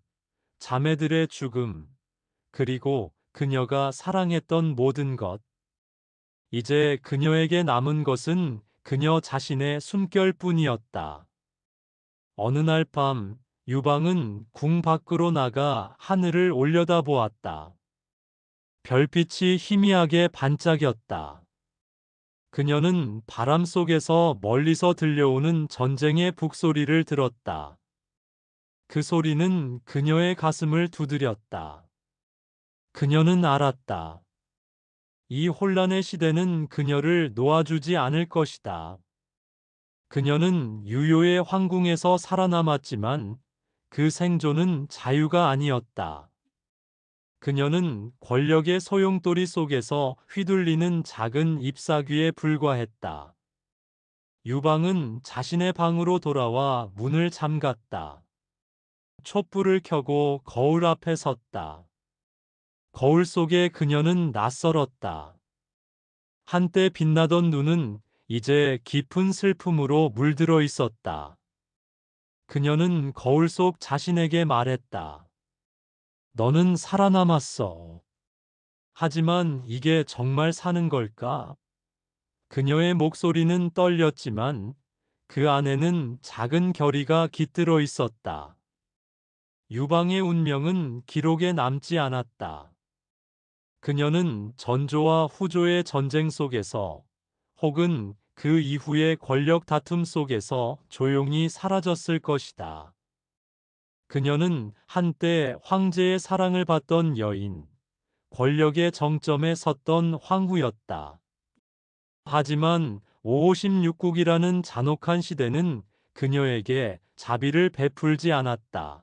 자매들의 죽음, 그리고 그녀가 사랑했던 모든 것. 이제 그녀에게 남은 것은 그녀 자신의 숨결뿐이었다. 어느 날 밤, 유방은 궁 밖으로 나가 하늘을 올려다보았다. 별빛이 희미하게 반짝였다. 그녀는 바람 속에서 멀리서 들려오는 전쟁의 북소리를 들었다. 그 소리는 그녀의 가슴을 두드렸다. 그녀는 알았다. 이 혼란의 시대는 그녀를 놓아주지 않을 것이다. 그녀는 유요의 황궁에서 살아남았지만 그 생존은 자유가 아니었다. 그녀는 권력의 소용돌이 속에서 휘둘리는 작은 잎사귀에 불과했다. 유방은 자신의 방으로 돌아와 문을 잠갔다. 촛불을 켜고 거울 앞에 섰다. 거울 속에 그녀는 낯설었다. 한때 빛나던 눈은 이제 깊은 슬픔으로 물들어 있었다. 그녀는 거울 속 자신에게 말했다. 너는 살아남았어. 하지만 이게 정말 사는 걸까? 그녀의 목소리는 떨렸지만 그 안에는 작은 결의가 깃들어 있었다. 유방의 운명은 기록에 남지 않았다. 그녀는 전조와 후조의 전쟁 속에서 혹은 그 이후의 권력 다툼 속에서 조용히 사라졌을 것이다. 그녀는 한때 황제의 사랑을 받던 여인, 권력의 정점에 섰던 황후였다. 하지만 556국이라는 잔혹한 시대는 그녀에게 자비를 베풀지 않았다.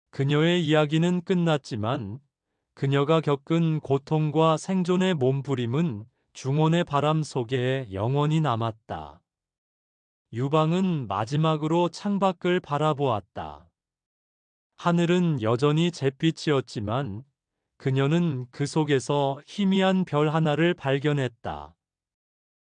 그녀의 이야기는 끝났지만 그녀가 겪은 고통과 생존의 몸부림은 중원의 바람 속에 영원히 남았다. 유방은 마지막으로 창밖을 바라보았다. 하늘은 여전히 잿빛이었지만 그녀는 그 속에서 희미한 별 하나를 발견했다.